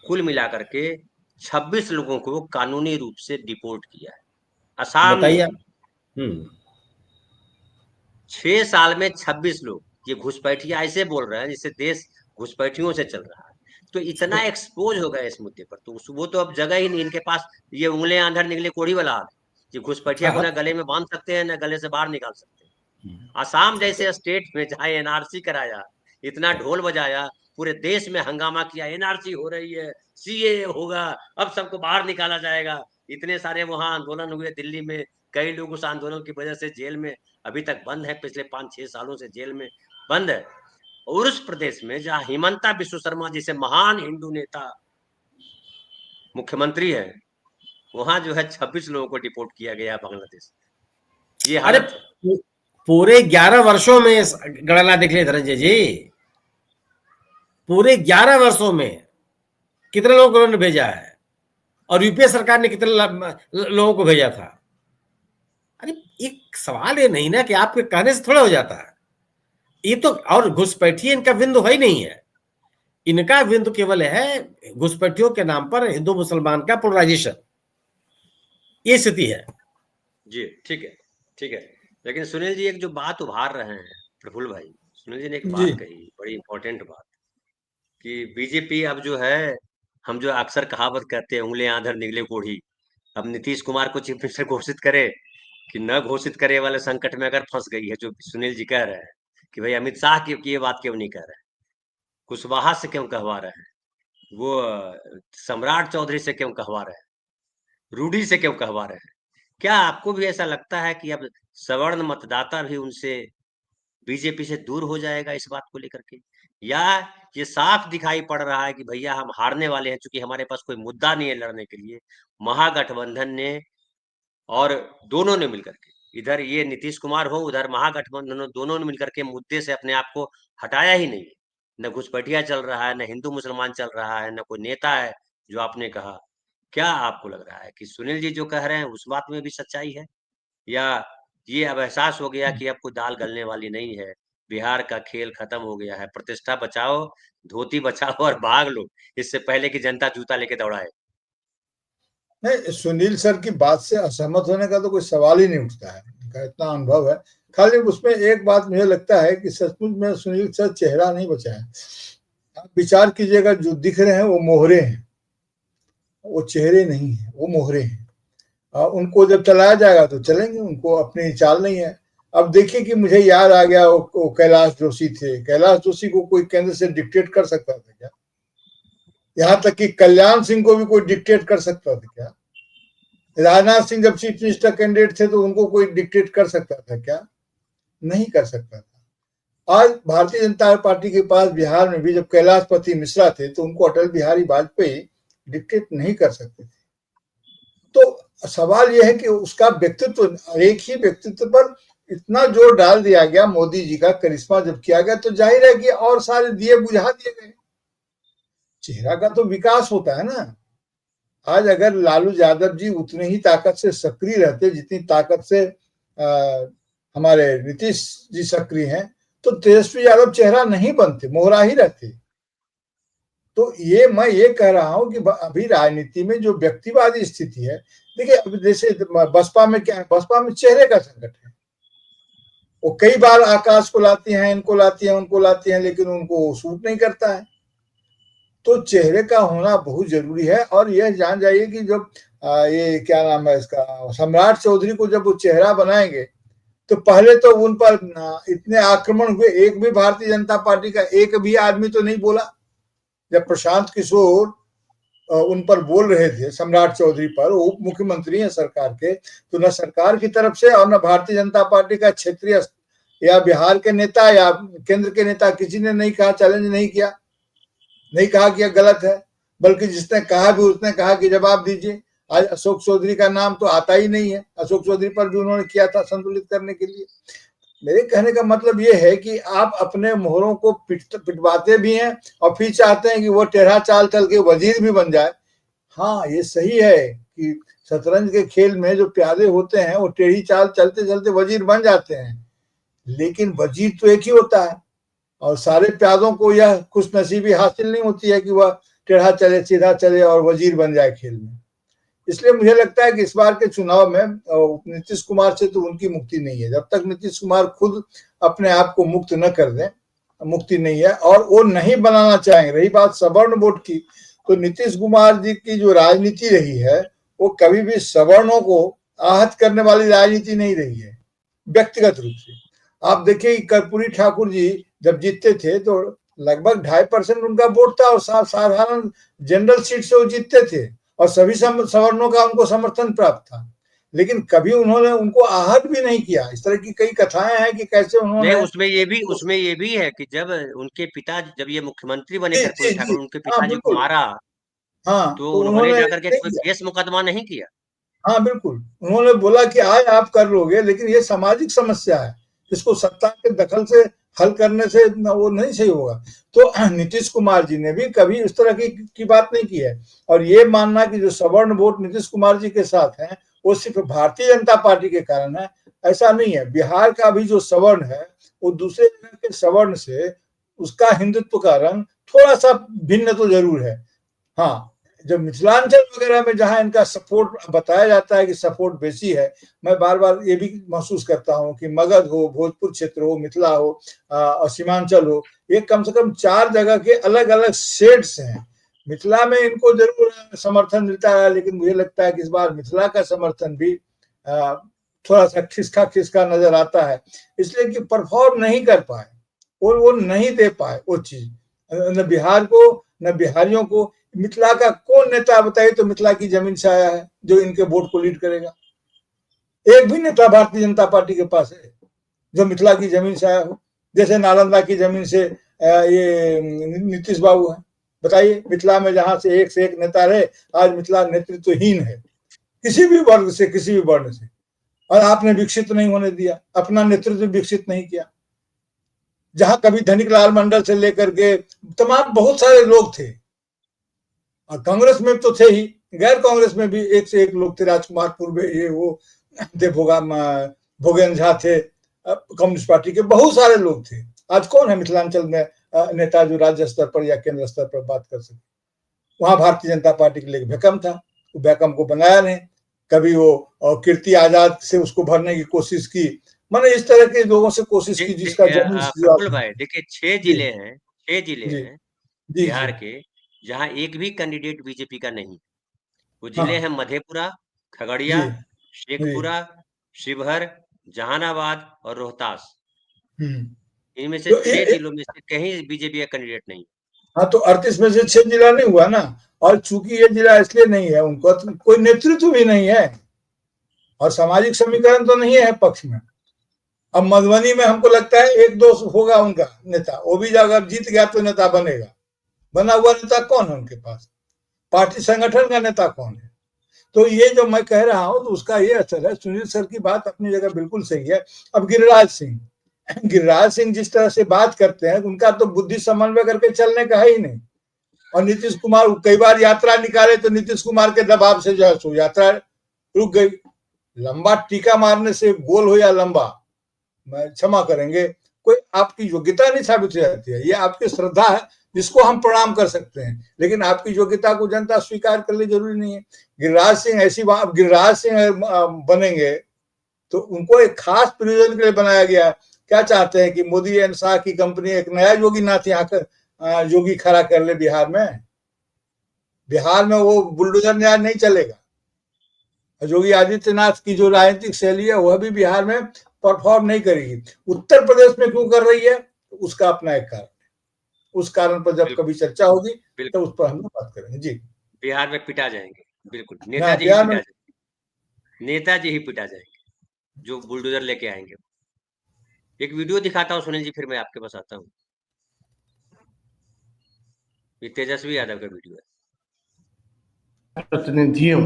कुल मिलाकर के 26 लोगों को कानूनी रूप से डिपोर्ट किया है असम ने। बताइए आप। हम्म। 6 साल में 26 लोग। ये घुसपैठिया ऐसे बोल रहे हैं जिससे देश घुसपैठियों से चल रहा है। तो इतना एक्सपोज हो गया इस मुद्दे पर, तो वो तो अब जगह ही नहीं इनके पास। ये उंगले अंदर निकले कोढ़ी वाला हाल है। ये घुसपैठिया को हाँ। ना गले में बांध सकते हैं ना गले से बाहर निकाल सकते हैं। आसाम जैसे स्टेट में जहाँ एनआरसी कराया, इतना ढोल बजाया, पूरे देश में हंगामा किया, एनआरसी हो रही है, सीए होगा, अब सबको बाहर निकाला जाएगा। इतने सारे वहां आंदोलन हुए दिल्ली में, कई लोग उस आंदोलन की वजह से जेल में अभी तक बंद है, पिछले 5-6 सालों से जेल में बंद है। और उस प्रदेश में जहाँ हिमंता बिस्व शर्मा जैसे महान हिंदू नेता मुख्यमंत्री है, वहां जो है 26 लोगों को डिपोर्ट किया गया बांग्लादेश। ये अरे हालत है। पूरे 11 वर्षों में गणना देख ले धनंजय जी, पूरे 11 वर्षों में कितने लोगों को उन्होंने भेजा है, और यूपीए सरकार ने कितने लोगों को भेजा था। अरे एक सवाल ये नहीं ना कि आपके कहने से थोड़ा हो जाता है ये तो। और घुसपैठिए इनका बिंदु है ही नहीं है, इनका बिंदु केवल है घुसपैठियों के नाम पर हिंदू मुसलमान का पोलराइजेशन, ये स्थिति है जी। ठीक है, ठीक है। लेकिन सुनील जी एक जो बात उभार रहे हैं प्रफुल्ल भाई, सुनील जी ने एक जी बात कही, बड़ी इंपॉर्टेंट बात, कि बीजेपी अब जो है, हम जो अक्सर कहावत कहते हैं उंगली आंधर निगले कोढ़ी, अब नीतीश कुमार को चीफ मिनिस्टर घोषित करे कि न घोषित करे वाले संकट में अगर फंस गई है, जो सुनील जी कह रहे हैं कि भाई अमित शाह की ये बात क्यों नहीं कह रहे हैं, कुशवाहा से क्यों कहवा रहे हैं, वो सम्राट चौधरी से क्यों कहवा रहे हैं, रूडी से क्यों कहवा रहे हैं। क्या आपको भी ऐसा लगता है कि अब सवर्ण मतदाता भी उनसे बीजेपी से दूर हो जाएगा इस बात को लेकर के, या ये साफ दिखाई पड़ रहा है कि भैया हम हारने वाले हैं, चूंकि हमारे पास कोई मुद्दा नहीं है लड़ने के लिए। महागठबंधन ने और दोनों ने मिलकर के, इधर ये नीतीश कुमार हो, उधर महागठबंधन, दोनों ने मिलकर के मुद्दे से अपने आप को हटाया ही नहीं है। न घुसपैठिया चल रहा है, न हिंदू मुसलमान चल रहा है, न कोई नेता है जो आपने कहा। क्या आपको लग रहा है कि सुनील जी जो कह रहे हैं उस बात में भी सच्चाई है, या ये अब एहसास हो गया कि अब कोई दाल गलने वाली नहीं है, बिहार का खेल खत्म हो गया है, प्रतिष्ठा बचाओ, धोती बचाओ और भाग लो, इससे पहले कि जनता जूता लेके दौड़ाए। नहीं, सुनील सर की बात से असहमत होने का तो कोई सवाल ही नहीं उठता है, उनका इतना अनुभव है। खाली उसमें एक बात मुझे लगता है कि सचमुच में सुनील सर चेहरा नहीं बचाया। आप विचार कीजिएगा, जो दिख रहे हैं वो मोहरे हैं, वो चेहरे नहीं है, वो मोहरे हैं। उनको जब चलाया जाएगा तो चलेंगे, उनको अपनी चाल नहीं है। अब देखिए कि मुझे याद आ गया, वो कैलाश जोशी थे। कैलाश जोशी को कोई केंद्र से डिक्टेट कर सकता था क्या? यहाँ तक कि कल्याण सिंह को भी कोई डिक्टेट कर सकता था क्या? राजनाथ सिंह जब चीफ मिनिस्टर कैंडिडेट थे तो उनको कोई डिक्टेट कर सकता था क्या? नहीं कर सकता था। आज भारतीय जनता पार्टी के पास बिहार में भी जब कैलाशपति मिश्रा थे तो उनको अटल बिहारी वाजपेयी डिक्टेट नहीं कर सकते थे। तो सवाल यह है कि उसका व्यक्तित्व, एक ही व्यक्तित्व पर इतना जोर डाल दिया गया, मोदी जी का करिश्मा जब किया गया तो जाहिर है कि और सारे दिए बुझा दिए गए। चेहरा का तो विकास होता है ना। आज अगर लालू यादव जी उतने ही ताकत से सक्रिय रहते जितनी ताकत से हमारे नीतीश जी सक्रिय हैं, तो तेजस्वी यादव चेहरा नहीं बनते, मोहरा ही रहते। तो ये मैं ये कह रहा हूं कि अभी राजनीति में जो व्यक्तिवादी स्थिति है, देखिए अब जैसे बसपा में क्या है, बसपा में चेहरे का संकट है। वो कई बार आकाश को लाती हैं, इनको लाती हैं, उनको लाती हैं, लेकिन उनको सूट नहीं करता है। तो चेहरे का होना बहुत जरूरी है। और यह जान जाइए कि जब ये क्या नाम है इसका, सम्राट चौधरी को जब वो चेहरा बनाएंगे तो पहले तो उन पर इतने आक्रमण हुए, एक भी भारतीय जनता पार्टी का एक भी आदमी तो नहीं बोला। जब प्रशांत किशोर उन पर बोल रहे थे सम्राट चौधरी पर, वो उप मुख्यमंत्री हैं सरकार के, तो न सरकार की तरफ से और न भारतीय जनता पार्टी का क्षेत्रीय या बिहार के नेता या केंद्र के नेता किसी ने नहीं कहा, चैलेंज नहीं किया, नहीं कहा कि यह गलत है। बल्कि जिसने कहा भी उसने कहा कि जवाब दीजिए। आज अशोक चौधरी का नाम तो आता ही नहीं है, अशोक चौधरी पर भी उन्होंने किया था संतुलित करने के लिए। मेरे कहने का मतलब ये है कि आप अपने मोहरों को पिटवाते भी हैं और फिर चाहते हैं कि वो टेढ़ा चाल चल के वजीर भी बन जाए। हाँ, ये सही है कि शतरंज के खेल में जो प्यादे होते हैं वो टेढ़ी चाल चलते चलते वजीर बन जाते हैं, लेकिन वजीर तो एक ही होता है और सारे प्यादों को यह खुशनसीबी हासिल नहीं होती है कि वह टेढ़ा चले सीधा चले और वजीर बन जाए खेल में। इसलिए मुझे लगता है कि इस बार के चुनाव में नीतीश कुमार से तो उनकी मुक्ति नहीं है। जब तक नीतीश कुमार खुद अपने आप को मुक्त न कर दें, मुक्ति नहीं है और वो नहीं बनाना चाहेंगे। रही बात सवर्ण वोट की, तो नीतीश कुमार जी की जो राजनीति रही है वो कभी भी सवर्णों को आहत करने वाली राजनीति नहीं रही है व्यक्तिगत रूप से। आप देखिए कर्पूरी ठाकुर जी जब जीतते थे तो लगभग 2.5% उनका वोट था और साधारण जनरल सीट से वो जीतते थे और सभी सवर्णों का उनको समर्थन प्राप्त था, लेकिन कभी उन्होंने उनको आहत भी नहीं किया। इस तरह की कई कथाएं हैं कि कैसे उन्होंने उसमें ये भी है कि जब उनके पिता, जब ये मुख्यमंत्री बने जी कर्पूरी जी जी ठाकुर, उनके हाँ पिताजी को बिल्कुल, मारा हाँ तो तो उन्होंने उन्होंने जाकर के नहीं कोई किया। केस मुकदमा नहीं किया। हाँ बिल्कुल, उन्होंने बोला कि आज आप कर लोगे, लेकिन ये सामाजिक समस्या है, इसको सत्ता के दखल से हल करने से वो नहीं सही होगा। तो नीतीश कुमार जी ने भी कभी इस तरह की बात नहीं की है। और ये मानना कि जो सवर्ण वोट नीतीश कुमार जी के साथ है वो सिर्फ भारतीय जनता पार्टी के कारण है, ऐसा नहीं है। बिहार का भी जो सवर्ण है वो दूसरे जगह के सवर्ण से उसका हिंदुत्व का रंग थोड़ा सा भिन्न तो जरूर है। हाँ, जब मिथिलांचल वगैरह में जहां इनका सपोर्ट बताया जाता है कि सपोर्ट बेसी है, मैं बार बार ये भी महसूस करता हूं कि मगध हो, भोजपुर क्षेत्र हो, मिथिला हो और सीमांचल हो, ये कम से कम 4 जगह के अलग अलग शेड्स हैं। मिथिला में इनको जरूर समर्थन मिलता है, लेकिन मुझे लगता है कि इस बार मिथिला का समर्थन भी थोड़ा सा खिसका खिसका नजर आता है, इसलिए कि परफॉर्म नहीं कर पाए और वो नहीं दे पाए वो चीज, न बिहार को न बिहारियों को। मिथिला का कौन नेता बताइए तो मिथिला की जमीन से आया है जो इनके वोट को लीड करेगा? एक भी नेता भारतीय जनता पार्टी के पास है जो मिथिला की जमीन से आया हो? जैसे नालंदा की जमीन से ये नीतीश बाबू है, बताइए मिथिला में जहां से एक नेता रहे, आज मिथिला नेतृत्वहीन है किसी भी वर्ग से, किसी भी वर्ण से। और आपने विकसित नहीं होने दिया, अपना नेतृत्व विकसित नहीं किया। जहां कभी धनिक लाल मंडल से लेकर के तमाम बहुत सारे लोग थे, और कांग्रेस में तो थे ही, गैर कांग्रेस में भी एक से एक लोग थे, राजकुमार पूर्वे, ये वो थे, भोगेन झा थे, कम्युनिस्ट पार्टी के बहुत सारे लोग थे। आज कौन है मिथिलांचल में नेता जो राज्य स्तर पर या केंद्र स्तर पर बात कर सके? वहां भारतीय जनता पार्टी के लिए भैकम था, वो भैकम को बनाया नहीं। कभी वो कीर्ति आजाद से उसको भरने की कोशिश की, मैंने इस तरह के लोगों से कोशिश की जिसका जमीन प्रफुल्ल भाई देखिए, 6 जिले हैं, 6 जिले जी हैं जी बिहार जी के जहां एक भी कैंडिडेट बीजेपी का नहीं। वो जिले हैं हाँ मधेपुरा, खगड़िया, जी जी शेखपुरा, शिवहर, जहानाबाद और रोहतास। हम्म। इनमें से तो 6 जिलों में से कहीं बीजेपी का कैंडिडेट नहीं। हाँ, तो 38 में से 6 जिला नहीं हुआ ना। और चूंकि ये जिला इसलिए नहीं है, उनको तो कोई नेतृत्व भी नहीं है और सामाजिक समीकरण तो नहीं है पक्ष में। अब मधुबनी में हमको लगता है 1-2 होगा उनका नेता, वो भी अगर जीत गया तो नेता बनेगा। बना हुआ नेता कौन है उनके पास? पार्टी संगठन का नेता कौन है? तो ये जो मैं कह रहा हूं तो उसका ये असर है। सुनील सर की बात अपनी जगह बिल्कुल सही है। अब गिरिराज सिंह जिस तरह से बात करते हैं, उनका तो बुद्धि समन्वय करके चलने का है ही नहीं। और नीतीश कुमार कई बार यात्रा निकाले तो नीतीश कुमार के दबाव से जो है सो यात्रा रुक गई। लंबा टीका मारने से गोल हो या लंबा, मैं क्षमा करेंगे, कोई आपकी योग्यता नहीं साबित हो जाती है। ये आपकी श्रद्धा है जिसको हम प्रणाम कर सकते हैं, लेकिन आपकी योग्यता को जनता स्वीकार कर ले जरूरी नहीं है। गिरिराज सिंह ऐसी बात, गिरिराज सिंह बनेंगे तो उनको एक खास प्रयोजन के लिए बनाया गया। क्या चाहते हैं कि मोदी एंड शाह की कंपनी एक नया योगीनाथ यहाँ कर योगी खड़ा कर ले बिहार में? बिहार में वो बुलडोजर न्याय नहीं चलेगा। योगी आदित्यनाथ की जो राजनीतिक शैली है वह भी बिहार में परफॉर्म नहीं करेगी। उत्तर प्रदेश में क्यों कर रही है, उसका अपना एक कारण है। उस कारण पर जब कभी चर्चा होगी तो उस पर हम लोग बात करेंगे। जी, बिहार में पिटा जाएंगे, बिल्कुल हाँ नेताजी ही बिहार में पिटा जाएंगे, नेताजी ही पिटा जाएंगे जो बुलडोजर लेके आएंगे। एक वीडियो दिखाता हूँ सुनील जी, फिर मैं आपके पास आता हूँ। ये तेजस्वी यादव का वीडियो है। प्रतिनिधियों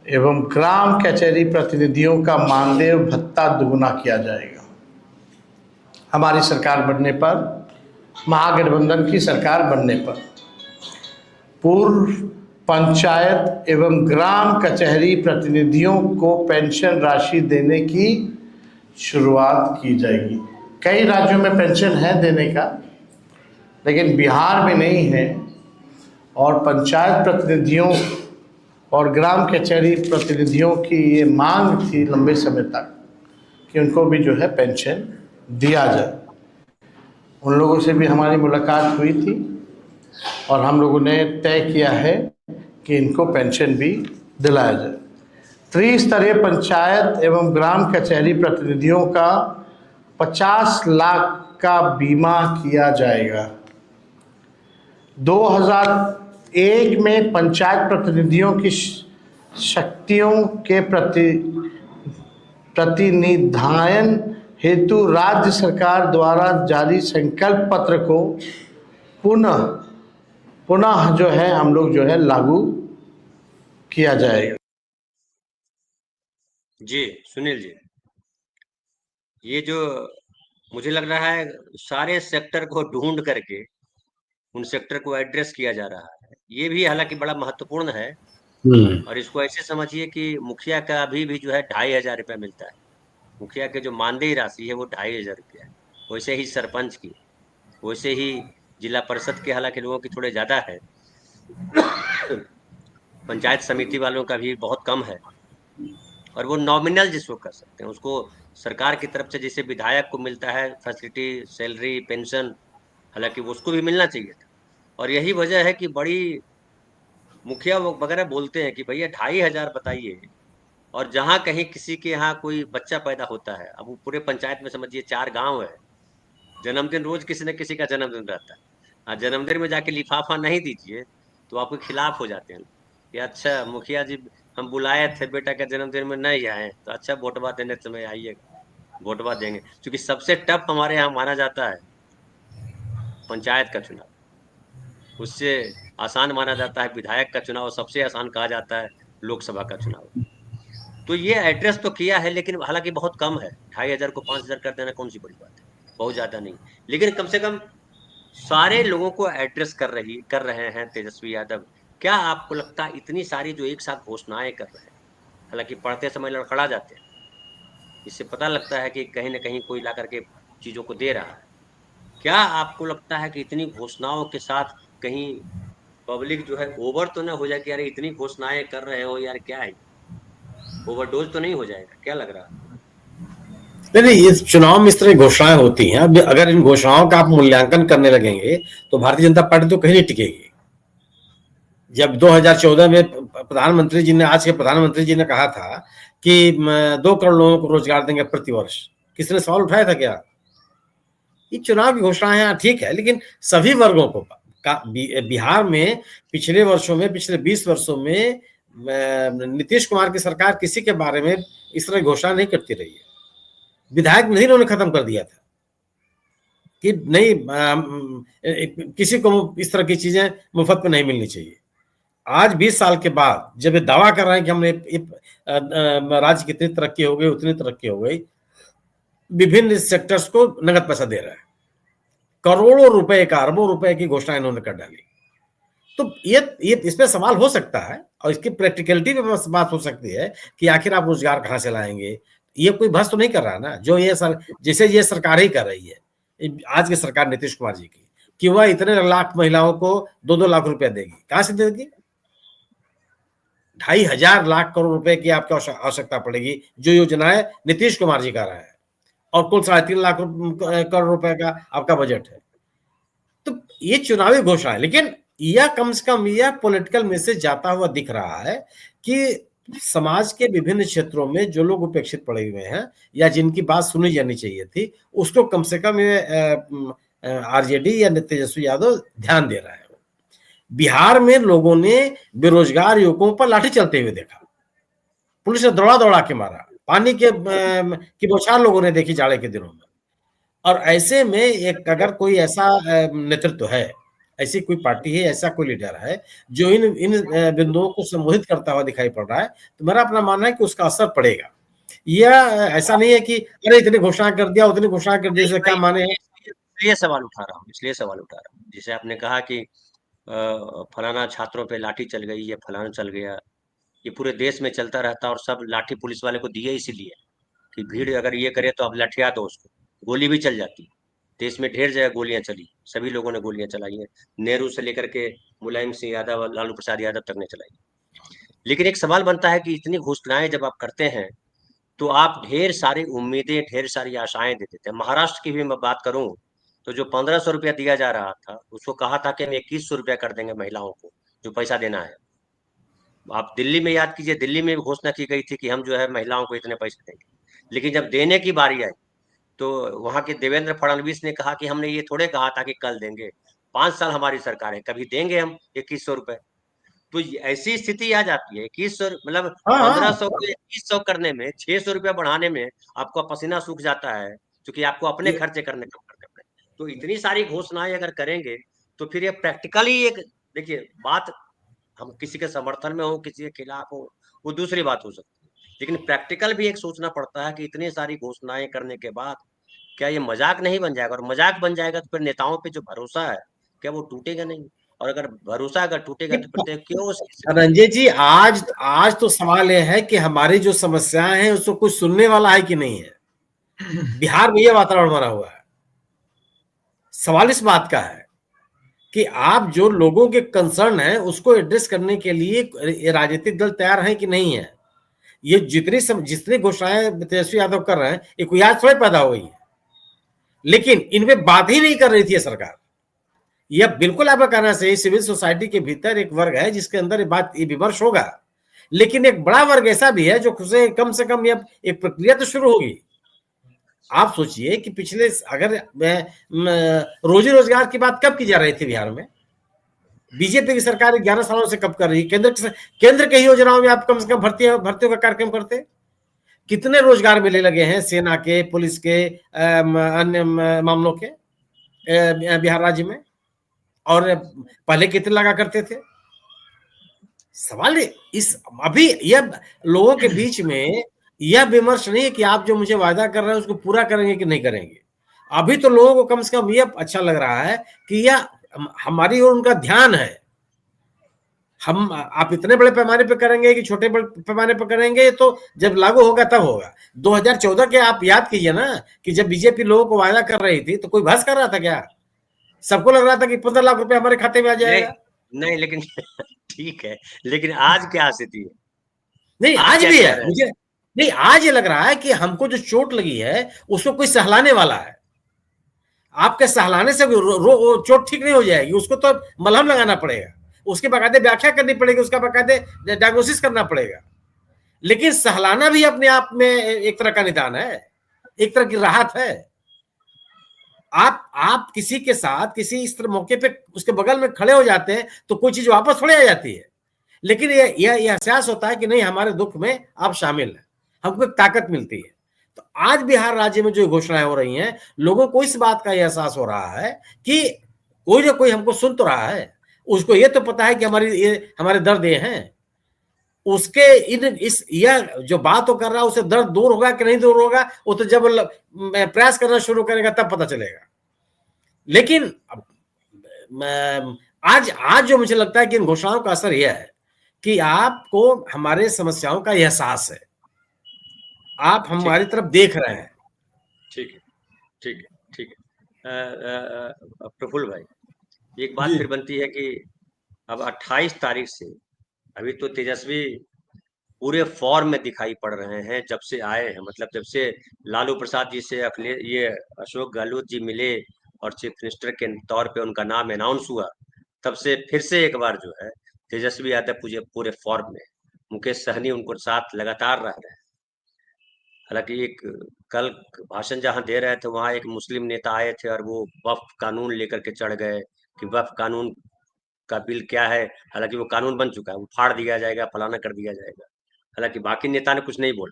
एवं ग्राम कचहरी प्रतिनिधियों का मानदेय भत्ता दुगुना किया जाएगा। हमारी सरकार बनने पर, महागठबंधन की सरकार बनने पर, पूर्व पंचायत एवं ग्राम कचहरी प्रतिनिधियों को पेंशन राशि देने की शुरुआत की जाएगी। कई राज्यों में पेंशन है देने का, लेकिन बिहार में नहीं है। और पंचायत प्रतिनिधियों और ग्राम कचहरी प्रतिनिधियों की ये मांग थी लंबे समय तक कि उनको भी जो है पेंशन दिया जाए। उन लोगों से भी हमारी मुलाकात हुई थी और हम लोगों ने तय किया है कि इनको पेंशन भी दिलाया जाए। त्रिस्तरीय पंचायत एवं ग्राम कचहरी प्रतिनिधियों का 50 लाख का बीमा किया जाएगा। 2001 में पंचायत प्रतिनिधियों की शक्तियों के प्रतिनिधान हेतु राज्य सरकार द्वारा जारी संकल्प पत्र को पुनः जो है हम लोग जो है लागू किया जाएगा। जी सुनील जी, ये जो मुझे लग रहा है सारे सेक्टर को ढूंढ करके उन सेक्टर को एड्रेस किया जा रहा है, ये भी हालांकि बड़ा महत्वपूर्ण है। और इसको ऐसे समझिए कि मुखिया का अभी भी जो है 2500 रुपया मिलता है। मुखिया के जो मानदेय राशि है वो 2500 रुपया है। वैसे ही सरपंच की, वैसे ही जिला परिषद के हालांकि लोगों की थोड़े ज्यादा है। पंचायत समिति वालों का भी बहुत कम है। और वो नॉमिनल जिसको कर सकते हैं, उसको सरकार की तरफ से जैसे विधायक को मिलता है फैसिलिटी, सैलरी, पेंशन, हालांकि वो उसको भी मिलना चाहिए था। और यही वजह है कि बड़ी मुखिया वगैरह बोलते हैं कि भैया 2500 बताइए। और जहाँ कहीं किसी के यहाँ कोई बच्चा पैदा होता है, अब वो पूरे पंचायत में समझिए 4 गांव है, जन्मदिन रोज किसी न किसी का जन्मदिन रहता है। जन्मदिन में जाके लिफाफा नहीं दीजिए तो आपके खिलाफ हो जाते हैं कि अच्छा मुखिया जी हम बुलाए थे बेटा का जन्मदिन में नहीं आए, तो अच्छा वोटवा देने समय आइएगा, वोटवा देंगे। क्योंकि सबसे टफ हमारे यहाँ माना जाता है पंचायत का चुनाव, उससे आसान माना जाता है विधायक का चुनाव, सबसे आसान कहा जाता है लोकसभा का चुनाव। तो ये एड्रेस तो किया है, लेकिन हालांकि बहुत कम है। 2500 को 5000 कर देना कौन सी बड़ी बात है, बहुत ज्यादा नहीं। लेकिन कम से कम सारे लोगों को एड्रेस कर रहे हैं तेजस्वी यादव। क्या आपको लगता है इतनी सारी जो एक साथ घोषणाएं कर रहे हैं, हालांकि पढ़ते समय लड़खड़ा जाते हैं, इससे पता लगता है कि कहीं ना कहीं कोई ला करके चीजों को दे रहा है। क्या आपको लगता है कि इतनी घोषणाओं के साथ कहीं पब्लिक जो है ओवर तो ना हो जाए कि यार इतनी घोषणाएं कर रहे हो यार, क्या है, ओवरडोज तो नहीं हो जाएगा? क्या लग रहा है? नहीं, इस चुनाव में इस तरह घोषणाएं होती हैं। अब अगर इन घोषणाओं का आप मूल्यांकन करने लगेंगे तो भारतीय जनता पार्टी तो कहीं नहीं टिकेगी। जब 2014 में प्रधानमंत्री जी ने, आज के प्रधानमंत्री जी ने कहा था कि 2 करोड़ लोगों को रोजगार देंगे प्रतिवर्ष, किसी ने सवाल उठाया था क्या? ये चुनाव की घोषणाएं हैं, ठीक है, लेकिन सभी वर्गों को बिहार में पिछले वर्षों में, पिछले 20 वर्षों में नीतीश कुमार की सरकार किसी के बारे में इस तरह घोषणा नहीं करती रही है। विधायक नहीं इन्होंने खत्म कर दिया था कि नहीं किसी को इस तरह की चीजें मुफ्त में नहीं मिलनी चाहिए। आज 20 साल के बाद जब ये दावा कर रहे हैं कि हमने राज्य की इतनी तरक्की हो गई, उतनी तरक्की हो गई, विभिन्न सेक्टर्स को नगद पैसा दे रहा है, करोड़ों रुपए का, अरबों रुपए की घोषणा इन्होंने कर डाली। तो ये इसमें सवाल हो सकता है और इसकी प्रैक्टिकलिटी पे बात हो सकती है कि आखिर आप रोजगार कहां से लाएंगे। ये कोई बहस तो नहीं कर रहा ना, जो ये जैसे ये सरकार ही कर रही है, आज की सरकार नीतीश कुमार जी की, कि वह इतने लाख महिलाओं को 2-2 लाख रुपया देगी। कहां से देगी? 2500 लाख करोड़ रुपए की आपको आवश्यकता पड़ेगी, जो योजनाएं नीतीश कुमार जी कर रहे हैं, और कुल 3.5 लाख करोड़ रुपए का आपका बजट है। तो ये चुनावी घोषणा है, लेकिन यह कम से कम यह पॉलिटिकल मैसेज जाता हुआ दिख रहा है कि समाज के विभिन्न क्षेत्रों में जो लोग उपेक्षित पड़े हुए हैं या जिनकी बात सुनी जानी चाहिए थी, उसको कम से कम आरजेडी या तेजस्वी यादव ध्यान दे रहा है। बिहार में लोगों ने बेरोजगार युवकों पर लाठी चलते हुए देखा, पुलिस ने दौड़ा दौड़ा के मारा, पानी की बौछार लोगों ने देखी जाड़े के दिनों में। और ऐसे में एक अगर कोई ऐसा नेतृत्व है, ऐसी कोई पार्टी है, ऐसा कोई लीडर है जो इन बिंदुओं को संबोधित करता हुआ दिखाई पड़ रहा है, तो मेरा अपना मानना है कि उसका असर पड़ेगा। यह ऐसा नहीं है कि अरे इतनी घोषणा कर दिया, उतनी घोषणा कर दी, क्या माने हैं? इसलिए सवाल उठा रहा हूँ, जैसे आपने कहा कि फलाना छात्रों पे लाठी चल गई, ये फलाना चल गया, ये पूरे देश में चलता रहता, और सब लाठी पुलिस वाले को दिए इसीलिए कि भीड़ अगर ये करे तो अब लठिया दो उसको, गोली भी चल जाती। देश में ढेर जगह गोलियां चली, सभी लोगों ने गोलियां चलाई हैं, नेहरू से लेकर के मुलायम सिंह यादव और लालू प्रसाद यादव तक ने चलाई। लेकिन एक सवाल बनता है कि इतनी घोषणाएं जब आप करते हैं तो आप ढेर सारी उम्मीदें, ढेर सारी आशाएं दे देते हैं। महाराष्ट्र की भी मैं बात करूं तो जो 1500 रुपया दिया जा रहा था, उसको कहा था कि हम 2100 रुपया कर देंगे महिलाओं को, जो पैसा देना है। आप दिल्ली में याद कीजिए, दिल्ली में भी घोषणा की गई थी कि हम जो है महिलाओं को इतने पैसे देंगे, लेकिन जब देने की बारी आई तो वहां के देवेंद्र फडणवीस ने कहा कि हमने ये थोड़े कहा था कि कल देंगे, 5 साल हमारी सरकार है, कभी देंगे हम 2100 रुपए। तो ऐसी स्थिति आ जाती है, 2100 मतलब हाँ, 1500 हाँ। को 2100 करने में, 600 रुपया बढ़ाने में आपका पसीना सूख जाता है, क्योंकि आपको अपने ये खर्चे करने कम करने पड़े। तो इतनी सारी घोषणाएं अगर करेंगे तो फिर ये प्रैक्टिकली एक, देखिए बात, हम किसी के समर्थन में हो, किसी के खिलाफ हो, वो दूसरी बात हो सकती है, लेकिन प्रैक्टिकल भी एक सोचना पड़ता है कि इतनी सारी घोषणाएं करने के बाद क्या ये मजाक नहीं बन जाएगा? और मजाक बन जाएगा तो फिर नेताओं पे जो भरोसा है, क्या वो टूटेगा नहीं? और अगर भरोसा अगर टूटेगा तो फिर तो क्यों रंजीत जी, आज आज तो सवाल यह है कि हमारी जो समस्याएं हैं उसको कुछ सुनने वाला है कि नहीं है। बिहार में यह वातावरण बना हुआ है। सवाल इस बात का है कि आप जो लोगों के कंसर्न है उसको एड्रेस करने के लिए राजनीतिक दल तैयार है कि नहीं है। ये जितनी घोषणाएं तेजस्वी यादव कर रहे हैं, ये कोई आज थोड़े पैदा हो गई है, लेकिन इनमें बात ही नहीं कर रही थी सरकार। यह बिल्कुल आपका कहना सही, सिविल सोसाइटी के भीतर एक वर्ग है जिसके अंदर ये विमर्श होगा, लेकिन एक बड़ा वर्ग ऐसा भी है जो खुसे कम से कम यह एक प्रक्रिया तो शुरू होगी। आप सोचिए कि पिछले, अगर रोजी रोजगार की बात कब की जा रही थी बिहार में? बीजेपी की सरकार 11 सालों से कब कर रही है? केंद्र के योजनाओं में आप कम से कम भर्तियों का कार्यक्रम करते। कितने रोजगार मेले लगे हैं सेना के, पुलिस के, अन्य मामलों के बिहार राज्य में, और पहले कितने लगा करते थे? सवाल इस अभी यह लोगों के बीच में यह विमर्श नहीं है कि आप जो मुझे वादा कर रहे हैं उसको पूरा करेंगे कि नहीं करेंगे। अभी तो लोगों को कम से कम यह अच्छा लग रहा है कि यह हमारी और उनका ध्यान है। हम आप इतने बड़े पैमाने पर करेंगे कि छोटे बड़े पैमाने पर करेंगे, तो जब लागू होगा तब होगा। 2014 के आप याद कीजिए ना कि जब बीजेपी लोगों को वादा कर रही थी तो कोई बहस कर रहा था क्या? सबको लग रहा था कि 15 लाख रुपए हमारे खाते में आ जाएगा। नहीं, लेकिन ठीक है, लेकिन आज क्या स्थिति है? नहीं, आज आज क्या भी कह है। रहे हैं? मुझे नहीं, आज ये लग रहा है कि हमको जो चोट लगी है उसको कोई सहलाने वाला है। आपके सहलाने से चोट ठीक नहीं हो जाएगी, उसको तो मलहम लगाना पड़ेगा, उसकी बाकायदे व्याख्या करनी पड़ेगी, उसका बाकायदे डायग्नोसिस करना पड़ेगा। लेकिन सहलाना भी अपने आप में एक तरह का निदान है, एक तरह की राहत है। आप किसी के साथ किसी इस तरह मौके पे उसके बगल में खड़े हो जाते हैं तो कोई चीज वापस थोड़ी आ जाती है, लेकिन यह एहसास होता है कि नहीं, हमारे दुख में आप शामिल हैं, हमको एक ताकत मिलती है। तो आज बिहार राज्य में जो घोषणाएं हो रही हैं, लोगों को इस बात का एहसास हो रहा है कि कोई ना कोई हमको सुन तो रहा है, उसको ये तो पता है कि हमारे दर्द ये हैं। उसके यह जो बात वो कर रहा है उससे दर्द दूर होगा कि नहीं दूर होगा, वो तो जब प्रयास करना शुरू करेगा तब पता चलेगा। लेकिन आज जो मुझे लगता है कि इन घोषणाओं का असर यह है कि आपको हमारे समस्याओं का एहसास है, आप हमारी तरफ देख रहे हैं। ठीक है, ठीक है, ठीक है। प्रफुल्ल भाई, एक बात जी फिर बनती है कि अब 28 तारीख से अभी तो तेजस्वी पूरे फॉर्म में दिखाई पड़ रहे हैं जब से आए हैं, मतलब जब से लालू प्रसाद जी से अपने ये अशोक गहलोत जी मिले और चीफ मिनिस्टर के तौर पे उनका नाम अनाउंस हुआ, तब से फिर से एक बार जो है तेजस्वी यादव पूरे पूरे फॉर्म में, मुकेश सहनी उनको साथ लगातार रह रहे हैं। हालांकि एक कल भाषण जहां दे रहे थे वहां एक मुस्लिम नेता आए थे और वो वक्फ कानून लेकर के चढ़ गए कि वक्फ कानून का बिल क्या है, हालांकि वो कानून बन चुका है, वो फाड़ दिया जाएगा, फलाना कर दिया जाएगा। हालांकि बाकी नेता ने कुछ नहीं बोला।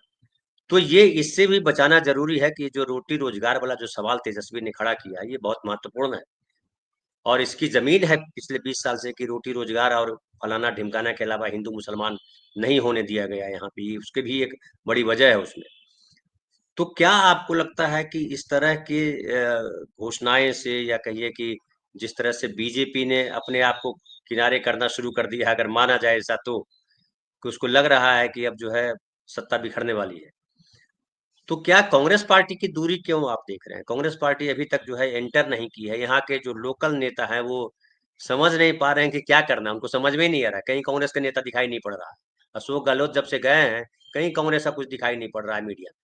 तो ये इससे भी बचाना जरूरी है कि जो रोटी रोजगार वाला जो सवाल तेजस्वी ने खड़ा किया है, ये बहुत महत्वपूर्ण है, और इसकी जमीन है पिछले 20 साल से कि रोटी रोजगार और फलाना ढिमकाना के अलावा हिंदू मुसलमान नहीं होने दिया गया यहाँ पे, उसके भी एक बड़ी वजह है उसमें। तो क्या आपको लगता है कि इस तरह के घोषणाएं से, या कहिए कि जिस तरह से बीजेपी ने अपने आप को किनारे करना शुरू कर दिया है, अगर माना जाए ऐसा तो, कि उसको लग रहा है कि अब जो है सत्ता बिखरने वाली है। तो क्या कांग्रेस पार्टी की दूरी क्यों आप देख रहे हैं? कांग्रेस पार्टी अभी तक जो है एंटर नहीं की है। यहाँ के जो लोकल नेता हैं वो समझ नहीं पा रहे हैं कि क्या करना है, उनको समझ में ही नहीं आ रहा है। कहीं कांग्रेस के नेता दिखाई नहीं पड़ रहा है। अशोक गहलोत जब से गए हैं, कहीं कांग्रेस का कुछ दिखाई नहीं पड़ रहा है मीडिया में।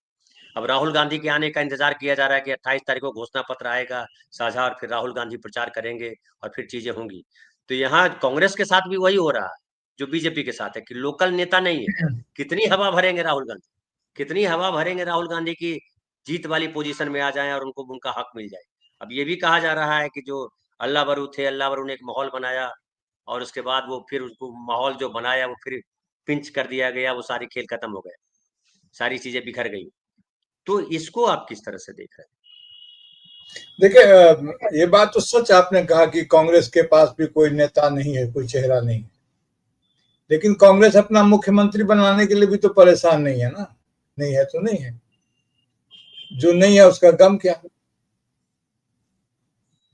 अब राहुल गांधी के आने का इंतजार किया जा रहा है कि 28 तारीख को घोषणा पत्र आएगा साझा, और फिर राहुल गांधी प्रचार करेंगे और फिर चीजें होंगी। तो यहाँ कांग्रेस के साथ भी वही हो रहा है जो बीजेपी के साथ है, कि लोकल नेता नहीं है। कितनी हवा भरेंगे राहुल गांधी, कितनी हवा भरेंगे राहुल गांधी की जीत वाली पोजीशन में आ जाएं और उनको उनका हक मिल जाए। अब ये भी कहा जा रहा है कि जो अल्लाह बरू थे, अल्लाह बरू ने एक माहौल बनाया और उसके बाद वो फिर उसको माहौल जो बनाया वो फिर पिंच कर दिया गया, वो सारी खेल खत्म हो गए, सारी चीजें बिखर गई। तो इसको आप किस तरह से देख रहे हैं? देखिए, ये बात तो सच आपने कहा कि कांग्रेस के पास भी कोई नेता नहीं है, कोई चेहरा नहीं है। लेकिन कांग्रेस अपना मुख्यमंत्री बनाने के लिए भी तो परेशान नहीं है ना। नहीं है तो नहीं है, जो नहीं है उसका गम क्या,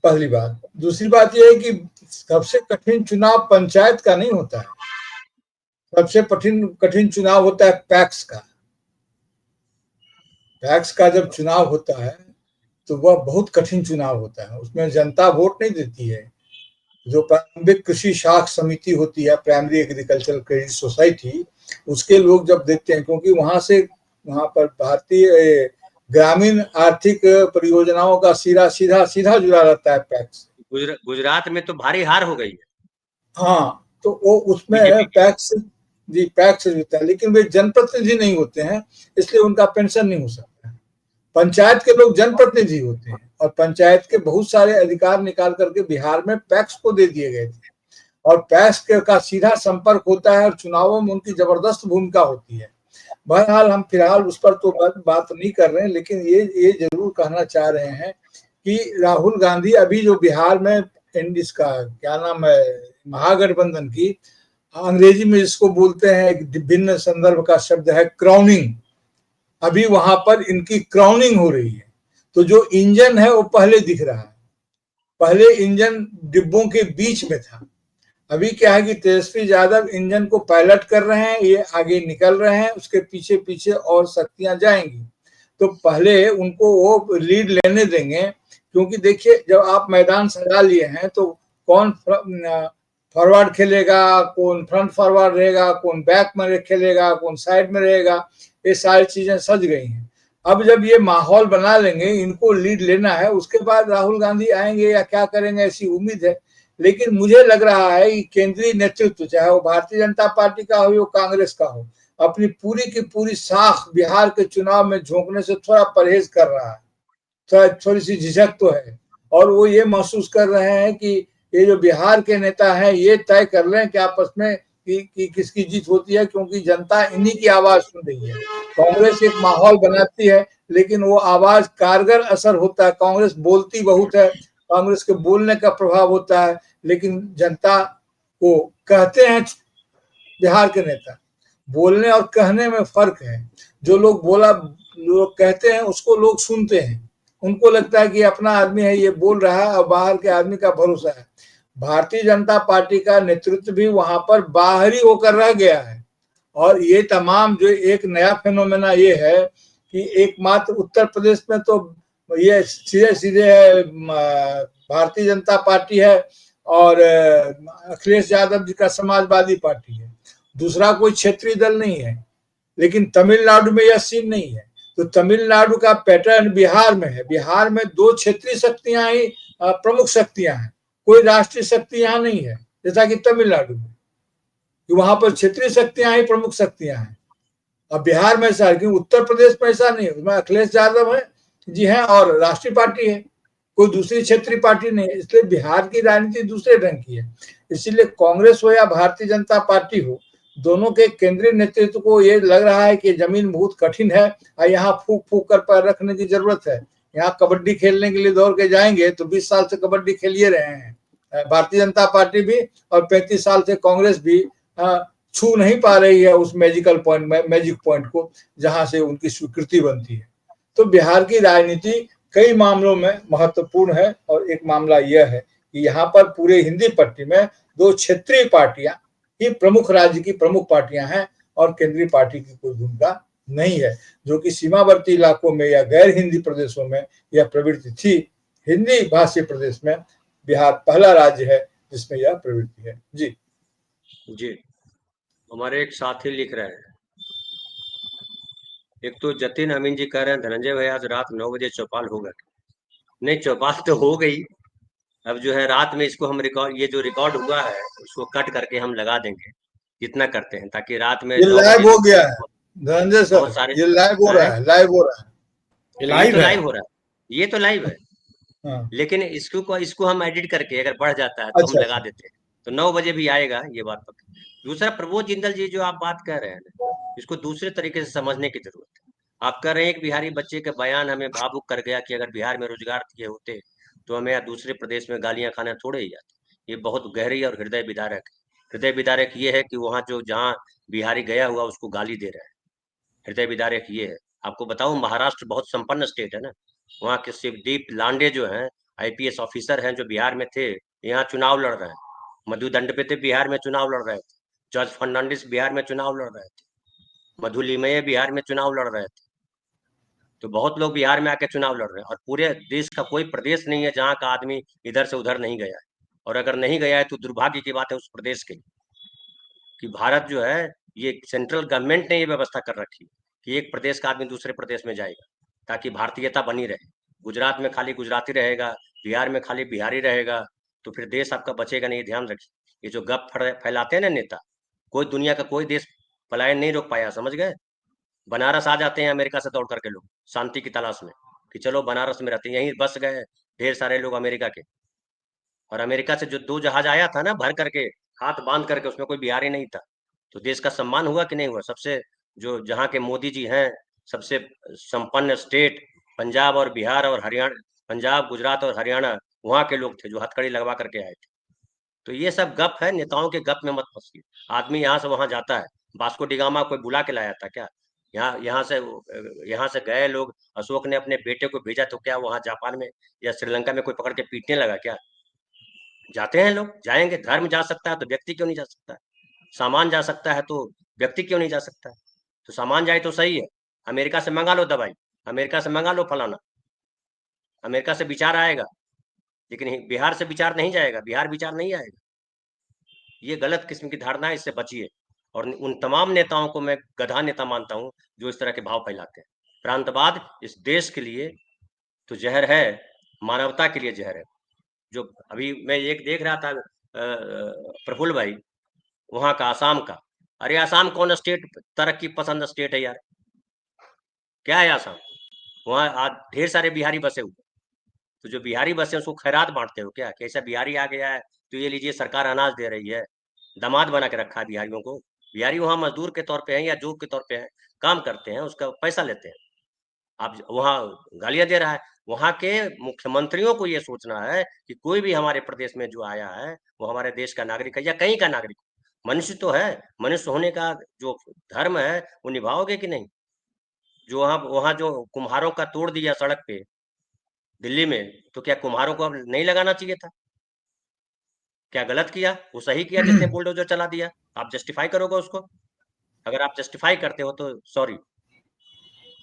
पहली बात। दूसरी बात यह है कि सबसे कठिन चुनाव पंचायत का नहीं होता है, सबसे कठिन चुनाव होता है पैक्स का। पैक्स का जब चुनाव होता है तो वह बहुत कठिन चुनाव होता है। उसमें जनता वोट नहीं देती है। जो प्रारंभिक कृषि शाख समिति होती है, प्राइमरी एग्रीकल्चरल क्रेडिट सोसाइटी, उसके लोग जब देते हैं, क्योंकि वहां पर भारतीय ग्रामीण आर्थिक परियोजनाओं का सीधा जुड़ा रहता है पैक्स। गुजरात में तो भारी हार हो गई है। हाँ, तो वो उसमें पैक्स जीतता है, लेकिन वे जनप्रतिनिधि नहीं होते हैं, इसलिए उनका पेंशन नहीं हो सकता है। पंचायत के लोग जनप्रतिनिधि होते हैं और पंचायत के बहुत सारे अधिकार निकाल करके बिहार में पैक्स को दे दिए गए थे, और पैक्स का सीधा संपर्क होता है और चुनावों में उनकी जबरदस्त भूमिका होती है। बहरहाल हम फिलहाल उस पर तो बात नहीं कर रहे हैं, लेकिन ये जरूर कहना चाह रहे हैं कि राहुल गांधी अभी जो बिहार में इसका क्या नाम है, महागठबंधन की, अंग्रेजी में जिसको बोलते हैं एक भिन्न संदर्भ का शब्द है क्राउनिंग, अभी वहां पर इनकी क्राउनिंग हो रही है। तो जो इंजन है वो पहले दिख रहा है, पहले इंजन डिब्बों के बीच में था। अभी क्या है कि तेजस्वी यादव इंजन को पायलट कर रहे हैं, ये आगे निकल रहे हैं, उसके पीछे पीछे और शक्तियां जाएंगी। तो पहले उनको वो लीड लेने देंगे, क्योंकि देखिए जब आप मैदान सजा लिए हैं तो कौन फॉरवर्ड खेलेगा, कौन फ्रंट फॉरवर्ड रहेगा, कौन बैक में खेलेगा, कौन साइड में रहेगा, ये सारी चीजें सज गई हैं। अब जब ये माहौल बना लेंगे, इनको लीड लेना है, उसके बाद राहुल गांधी आएंगे या क्या करेंगे ऐसी उम्मीद है। लेकिन मुझे लग रहा है कि केंद्रीय नेतृत्व, चाहे वो भारतीय जनता पार्टी का हो या कांग्रेस का हो, अपनी पूरी की पूरी साख बिहार के चुनाव में झोंकने से थोड़ा परहेज कर रहा है। थोड़ी सी झिझक तो है, और वो ये महसूस कर रहे हैं कि ये जो बिहार के नेता हैं ये तय कर लें कि आपस में कि किसकी जीत होती है, क्योंकि जनता इन्हीं की आवाज सुन रही है। कांग्रेस एक माहौल बनाती है, लेकिन वो आवाज कारगर असर होता है। कांग्रेस बोलती बहुत है, कांग्रेस के बोलने का प्रभाव होता है, लेकिन जनता को कहते हैं बिहार के नेता, बोलने और कहने में फर्क है। जो लोग कहते हैं उसको लोग सुनते हैं, उनको लगता है कि अपना आदमी है, ये बोल रहा है, और बाहर के आदमी का भरोसा है। भारतीय जनता पार्टी का नेतृत्व भी वहां पर बाहरी होकर रह गया है। और ये तमाम जो एक नया फिनोमेना ये है कि एकमात्र उत्तर प्रदेश में तो ये सीधे है भारतीय जनता पार्टी है और अखिलेश यादव जी का समाजवादी पार्टी है, दूसरा कोई क्षेत्रीय दल नहीं है। लेकिन तमिलनाडु में यह सीन नहीं है। तो तमिलनाडु का पैटर्न बिहार में है। बिहार में दो क्षेत्रीय शक्तियां ही प्रमुख शक्तियां हैं, कोई राष्ट्रीय शक्ति यहाँ नहीं है, जैसा कि तमिलनाडु में वहां पर क्षेत्रीय शक्तियां ही प्रमुख शक्तियां हैं। अब बिहार में ऐसा है, क्योंकि उत्तर प्रदेश में ऐसा नहीं है। उसमें अखिलेश यादव है जी हैं और राष्ट्रीय पार्टी है, कोई दूसरी क्षेत्रीय पार्टी नहीं है। इसलिए बिहार की राजनीति दूसरे ढंग की है। इसीलिए कांग्रेस हो या भारतीय जनता पार्टी हो, दोनों के केंद्रीय नेतृत्व को ये लग रहा है कि जमीन बहुत कठिन है और यहाँ फूक फूक कर पैर रखने की जरूरत है। यहाँ कबड्डी खेलने के लिए दौड़ के जाएंगे तो 20 साल से कबड्डी खेलिए रहे हैं भारतीय जनता पार्टी भी, और 35 साल से कांग्रेस भी छू नहीं पा रही है उस मैजिक पॉइंट को जहां से उनकी स्वीकृति बनती है। तो बिहार की राजनीति कई मामलों में महत्वपूर्ण है, और एक मामला यह है कि यहाँ पर पूरे हिंदी पट्टी में 2 क्षेत्रीय पार्टियां ही प्रमुख राज्य की प्रमुख पार्टियां हैं और केंद्रीय पार्टी की कोई भूमिका नहीं है, जो कि सीमावर्ती इलाकों में या गैर हिंदी प्रदेशों में यह प्रवृत्ति थी। हिंदी भाषी प्रदेश में बिहार पहला राज्य है जिसमें यह प्रवृत्ति है। जी जी, हमारे एक साथी लिख रहे हैं, एक तो जतिन अमीन जी कह रहे हैं धनंजय भाई आज रात 9 बजे चौपाल होगा। नहीं, चौपाल तो हो गई। अब जो है रात में इसको हम रिकॉर्ड, ये जो रिकॉर्ड हुआ है उसको कट करके हम लगा देंगे, जितना करते हैं, ताकि रात में ये 9 लाइव बजे हो गया है धनंजय बहुत सर, सारे ये लाइव हो रहा है, लाइव हो रहा है। ये ये लाइव तो है। लाइव हो रहा है, ये तो लाइव है। हाँ, लेकिन इसको हम एडिट करके अगर बढ़ जाता है तो हम अच्छा लगा अच्छा, देते हैं, तो 9 बजे भी आएगा, ये बात पक्की। दूसरा, प्रबोध जिंदल जी जो आप बात कह रहे हैं ना, इसको दूसरे तरीके से समझने की जरूरत है। आप कह रहे हैं एक बिहारी बच्चे का बयान हमें भावुक कर गया कि अगर बिहार में रोजगार दिए होते तो हमें या दूसरे प्रदेश में गालियां खाना थोड़े ही जाते। ये बहुत गहरी और हृदय विदारक है। हृदय विदारक ये है कि वहाँ जो जहाँ बिहारी गया हुआ उसको गाली दे रहा है। हृदय विदारक ये है। आपको बताऊं, महाराष्ट्र बहुत संपन्न स्टेट है ना। वहाँ के शिवदीप लांडे जो हैं, आईपीएस ऑफिसर हैं, जो बिहार में थे, यहाँ चुनाव लड़ रहे हैं। मधु दंडपति बिहार में चुनाव लड़ रहे थे। जॉर्ज फर्नांडिस बिहार में चुनाव लड़ रहे थे। मधु लिमये बिहार में चुनाव लड़ रहे थे। तो बहुत लोग बिहार में आके चुनाव लड़ रहे हैं, और पूरे देश का कोई प्रदेश नहीं है जहाँ का आदमी इधर से उधर नहीं गया है। और अगर नहीं गया है तो दुर्भाग्य की बात है उस प्रदेश के लिए, कि भारत जो है, ये सेंट्रल गवर्नमेंट ने ये व्यवस्था कर रखी है कि एक प्रदेश का आदमी दूसरे प्रदेश में जाएगा ताकि भारतीयता बनी रहे। गुजरात में खाली गुजराती रहेगा, बिहार में खाली बिहारी रहेगा, तो फिर देश आपका बचेगा नहीं। ध्यान रखिए, ये जो गप फैलाते हैं ना नेता, कोई दुनिया का कोई देश पलायन नहीं रोक पाया, समझ गए। बनारस आ जाते हैं अमेरिका से दौड़ करके लोग शांति की तलाश में, कि चलो बनारस में रहते हैं, यहीं बस गए ढेर सारे लोग अमेरिका के। और अमेरिका से जो 2 जहाज आया था ना भर करके, हाथ बांध करके, उसमें कोई बिहारी नहीं था। तो देश का सम्मान हुआ कि नहीं हुआ। सबसे जो जहाँ के मोदी जी हैं, सबसे संपन्न स्टेट पंजाब और बिहार और हरियाणा, पंजाब गुजरात और हरियाणा, वहाँ के लोग थे जो हथकड़ी लगवा करके आए थे। तो ये सब गप है, नेताओं के गप में मत फंसिए। आदमी यहाँ से वहाँ जाता है। वास्को डिगामा कोई बुला के लाया था क्या? यहाँ से गए लोग, अशोक ने अपने बेटे को भेजा, तो क्या वहाँ जापान में या श्रीलंका में कोई पकड़ के पीटने लगा क्या? जाते हैं लोग, जाएंगे। धर्म जा सकता है तो व्यक्ति क्यों नहीं जा सकता? सामान जा सकता है तो व्यक्ति क्यों नहीं जा सकता? तो सामान जाए तो सही है। अमेरिका से मंगा लो दवाई, अमेरिका से मंगा लो फलाना, अमेरिका से विचार आएगा, लेकिन बिहार से विचार नहीं जाएगा, बिहार विचार नहीं आएगा। ये गलत किस्म की धारणा है, इससे बचिए। और उन तमाम नेताओं को मैं गधा नेता मानता हूं जो इस तरह के भाव फैलाते हैं। प्रांतवाद इस देश के लिए तो जहर है, मानवता के लिए जहर है। जो अभी मैं एक देख रहा था, प्रफुल्ल भाई, वहां का आसाम का, अरे आसाम कौन स्टेट तरक्की पसंद स्टेट है यार? क्या है आसाम? वहाँ आज ढेर सारे बिहारी बसे हुए, तो जो बिहारी बसे उसको खैरात बांटते हो क्या? कैसा बिहारी आ गया है तो ये लीजिए सरकार अनाज दे रही है, दामाद बना के रखा है बिहारियों को। बिहारी वहाँ मजदूर के तौर पे हैं या जॉब के तौर पे हैं, काम करते हैं, उसका पैसा लेते हैं। आप वहाँ गालियां दे रहा है। वहाँ के मुख्यमंत्रियों को ये सोचना है कि कोई भी हमारे प्रदेश में जो आया है वो हमारे देश का नागरिक है या कहीं का नागरिक। मनुष्य तो है, मनुष्य होने का जो धर्म है वो निभाओगे कि नहीं? जो वहाँ वहाँ जो कुम्हारों का तोड़ दिया सड़क पे दिल्ली में, तो क्या कुम्हारों को अब नहीं लगाना चाहिए था? क्या गलत किया? वो सही किया जिसने बुलडोजर चला दिया। आप जस्टिफाई करोगे उसको? अगर आप जस्टिफाई करते हो तो सॉरी,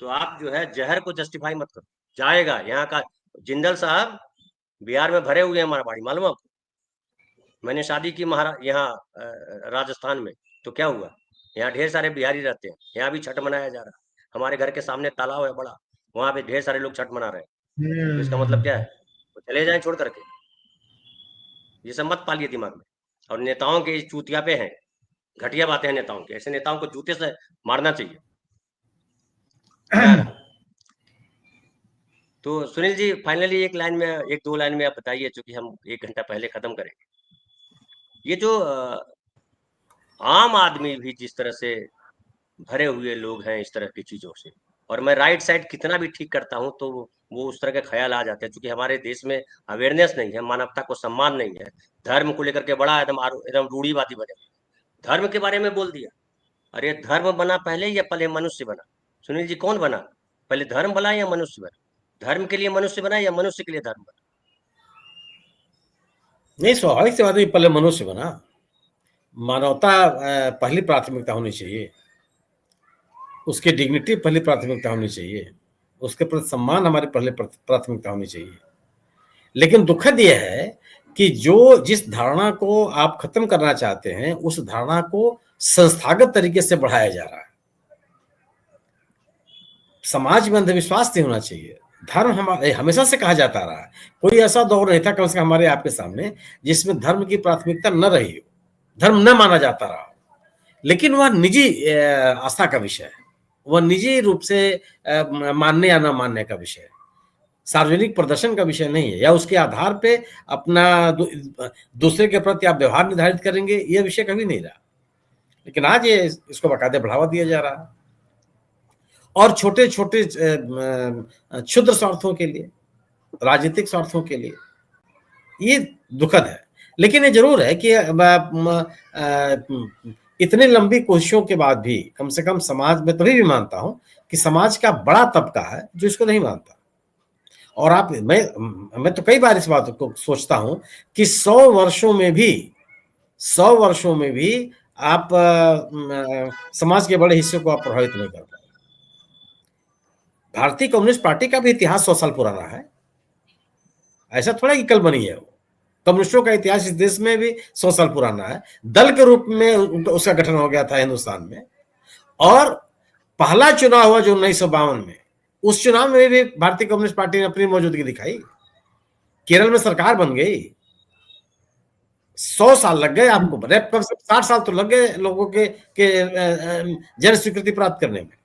तो आप जो है जहर को जस्टिफाई मत करो। जाएगा यहाँ का जिंदल साहब बिहार में भरे हुए हैं मारवाड़ी, मालूम है आपको? मैंने शादी की यहाँ राजस्थान में, तो क्या हुआ? यहाँ ढेर सारे बिहारी रहते हैं, यहाँ भी छठ मनाया जा रहा है। हमारे घर के सामने तालाब है बड़ा, वहां पे ढेर सारे लोग छठ मना रहे हैं। तो इसका मतलब क्या है? वो चले जाएं छोड़ करके। ये सब मत पालिए दिमाग में। और नेताओं के चूतिया पे हैं, घटिया बातें हैं नेताओं की। ऐसे नेताओं को जूते से मारना चाहिए। बहरहाल, तो सुनील जी फाइनली एक लाइन में, एक दो लाइन में आप बताइए, चूंकि हम 1 घंटा पहले खत्म करेंगे। ये जो आम आदमी भी जिस तरह से भरे हुए लोग हैं इस तरह की चीजों से, और मैं राइट साइड कितना भी ठीक करता हूं तो वो उस तरह के ख्याल आ जाते हैं, क्योंकि हमारे देश में अवेयरनेस नहीं है, मानवता को सम्मान नहीं है। धर्म को लेकर के बड़ा एकदम रूढ़ीवादी बने, धर्म के बारे में बोल दिया। अरे धर्म बना पहले या पहले मनुष्य बना? सुनील जी, कौन बना पहले, धर्म बना या मनुष्य बना? धर्म के लिए मनुष्य बना या मनुष्य के लिए धर्म बना? नहीं, स्वाभाविक सी बात है, पहले मनुष्य बना, मानवता पहली प्राथमिकता होनी चाहिए, उसकी डिग्निटी पहली प्राथमिकता होनी चाहिए, उसके प्रति सम्मान हमारी पहले प्राथमिकता होनी चाहिए। लेकिन दुखद यह है कि जो जिस धारणा को आप खत्म करना चाहते हैं, उस धारणा को संस्थागत तरीके से बढ़ाया जा रहा है। समाज में अंधविश्वास नहीं होना चाहिए। धर्म हमारे हमेशा से कहा जाता रहा है, कोई ऐसा दौर नहीं था कम से कम हमारे आपके सामने जिसमें धर्म की प्राथमिकता न रही हो, धर्म न माना जाता रहा हो। लेकिन वह निजी आस्था का विषय है, वह निजी रूप से मानने या न मानने का विषय है, सार्वजनिक प्रदर्शन का विषय नहीं है, या उसके आधार पे अपना दूसरे के प्रति आप व्यवहार निर्धारित करेंगे, यह विषय कभी नहीं रहा। लेकिन आज ये इसको बाकायदे बढ़ावा दिया जा रहा है, और छोटे छोटे क्षुद्र स्वार्थों के लिए, राजनीतिक स्वार्थों के लिए, ये दुखद है। लेकिन ये जरूर है कि इतनी लंबी कोशिशों के बाद भी कम से कम समाज में, तभी भी मानता हूं कि समाज का बड़ा तबका है जो इसको नहीं मानता। और आप मैं तो कई बार इस बात को सोचता हूं कि 100 वर्षों में भी आप समाज के बड़े हिस्से को आप प्रभावित नहीं कर पाए। भारतीय कम्युनिस्ट पार्टी का भी इतिहास 100 साल पुराना है, ऐसा थोड़ा कि कल बनी है। वो कम्युनिस्टों का इतिहास इस देश में भी 100 साल पुराना है। दल के रूप में उसका गठन हो गया था हिंदुस्तान में, और पहला चुनाव हुआ जो 1952 में, उस चुनाव में भी भारतीय कम्युनिस्ट पार्टी ने अपनी मौजूदगी दिखाई। केरल में सरकार बन गई, 100 साल लग गए आपको, कम से 60 साल तो लग गए लोगों के जन स्वीकृति प्राप्त करने में।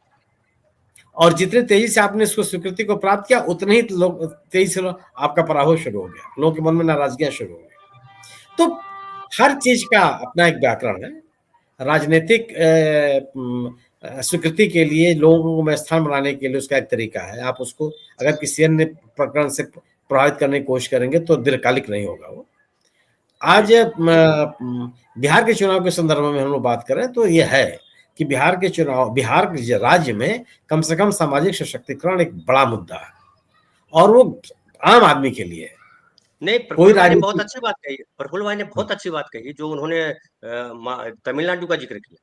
और जितनी तेजी से आपने इसको स्वीकृति को प्राप्त किया, उतने ही लोग तेजी से आपका पराभव शुरू हो गया, लोगों के मन में नाराजगियां शुरू हो गई। तो हर चीज का अपना एक व्याकरण है। राजनीतिक स्वीकृति के लिए, लोगों में स्थान बनाने के लिए उसका एक तरीका है। आप उसको अगर किसी अन्य प्रकरण से प्रभावित करने की कोशिश करेंगे तो दीर्घकालिक नहीं होगा वो। आज बिहार के चुनाव के संदर्भ में हम लोग बात करें तो यह है कि बिहार के राज्य में कम से कम सामाजिक सशक्तिकरण एक बड़ा मुद्दा है, और वो आम आदमी के लिए है। नहीं, प्रफुल्ल भाई ने बहुत अच्छी बात कही, प्रफुल्ल भाई ने बहुत अच्छी बात कही, जो उन्होंने तमिलनाडु का जिक्र किया।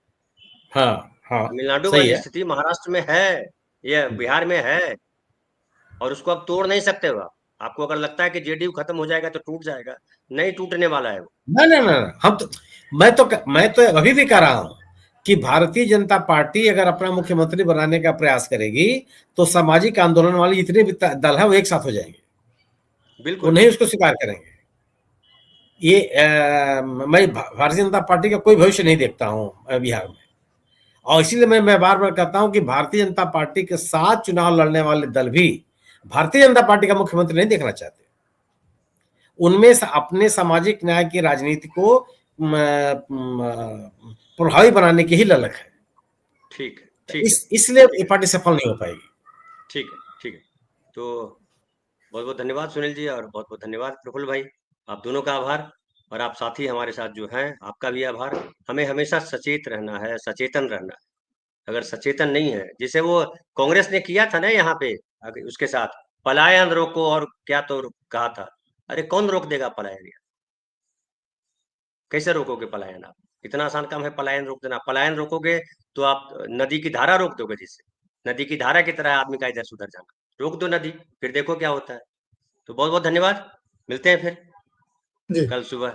हाँ, तमिलनाडु वाली स्थिति महाराष्ट्र में है, ये बिहार में है, और उसको आप तोड़ नहीं सकते हो। आपको अगर लगता है कि जेडीयू खत्म हो जाएगा तो टूट जाएगा, नहीं टूटने वाला है वो। मैं तो अभी भी कह रहा हूं कि भारतीय जनता पार्टी अगर अपना मुख्यमंत्री बनाने का प्रयास करेगी तो सामाजिक आंदोलन वाले जितने भी दल है वो एक साथ हो जाएंगे, बिल्कुल, वो नहीं उसको स्वीकार करेंगे। मैं भारतीय जनता पार्टी का कोई भविष्य नहीं देखता हूं बिहार में, और इसीलिए मैं बार बार कहता हूं कि भारतीय जनता पार्टी के साथ चुनाव लड़ने वाले दल भी भारतीय जनता पार्टी का मुख्यमंत्री नहीं देखना चाहते। उनमें अपने सामाजिक न्याय की राजनीति को प्रभावी बनाने की ही ललक है। ठीक है, इसलिए ये पार्टी सफल नहीं हो पाएगी। ठीक है। तो बहुत बहुत धन्यवाद सुनील जी, और बहुत बहुत धन्यवाद प्रफुल्ल भाई, आप दोनों का आभार, और आप साथी हमारे साथ जो हैं आपका भी आभार। हमें हमेशा सचेत रहना है, सचेतन रहना है। अगर सचेतन नहीं है, जिसे वो कांग्रेस ने किया था ना यहाँ पे, उसके साथ पलायन रोको और क्या तो कहा था, अरे कौन रोक देगा पलायन? कैसे रोकोगे पलायन? आप इतना आसान काम है पलायन रोक देना? पलायन रोकोगे तो आप नदी की धारा रोक दोगे, जिससे नदी की धारा की तरह आदमी का इधर सुधर जाना। रोक दो नदी, फिर देखो क्या होता है। तो बहुत बहुत धन्यवाद, मिलते हैं फिर कल सुबह।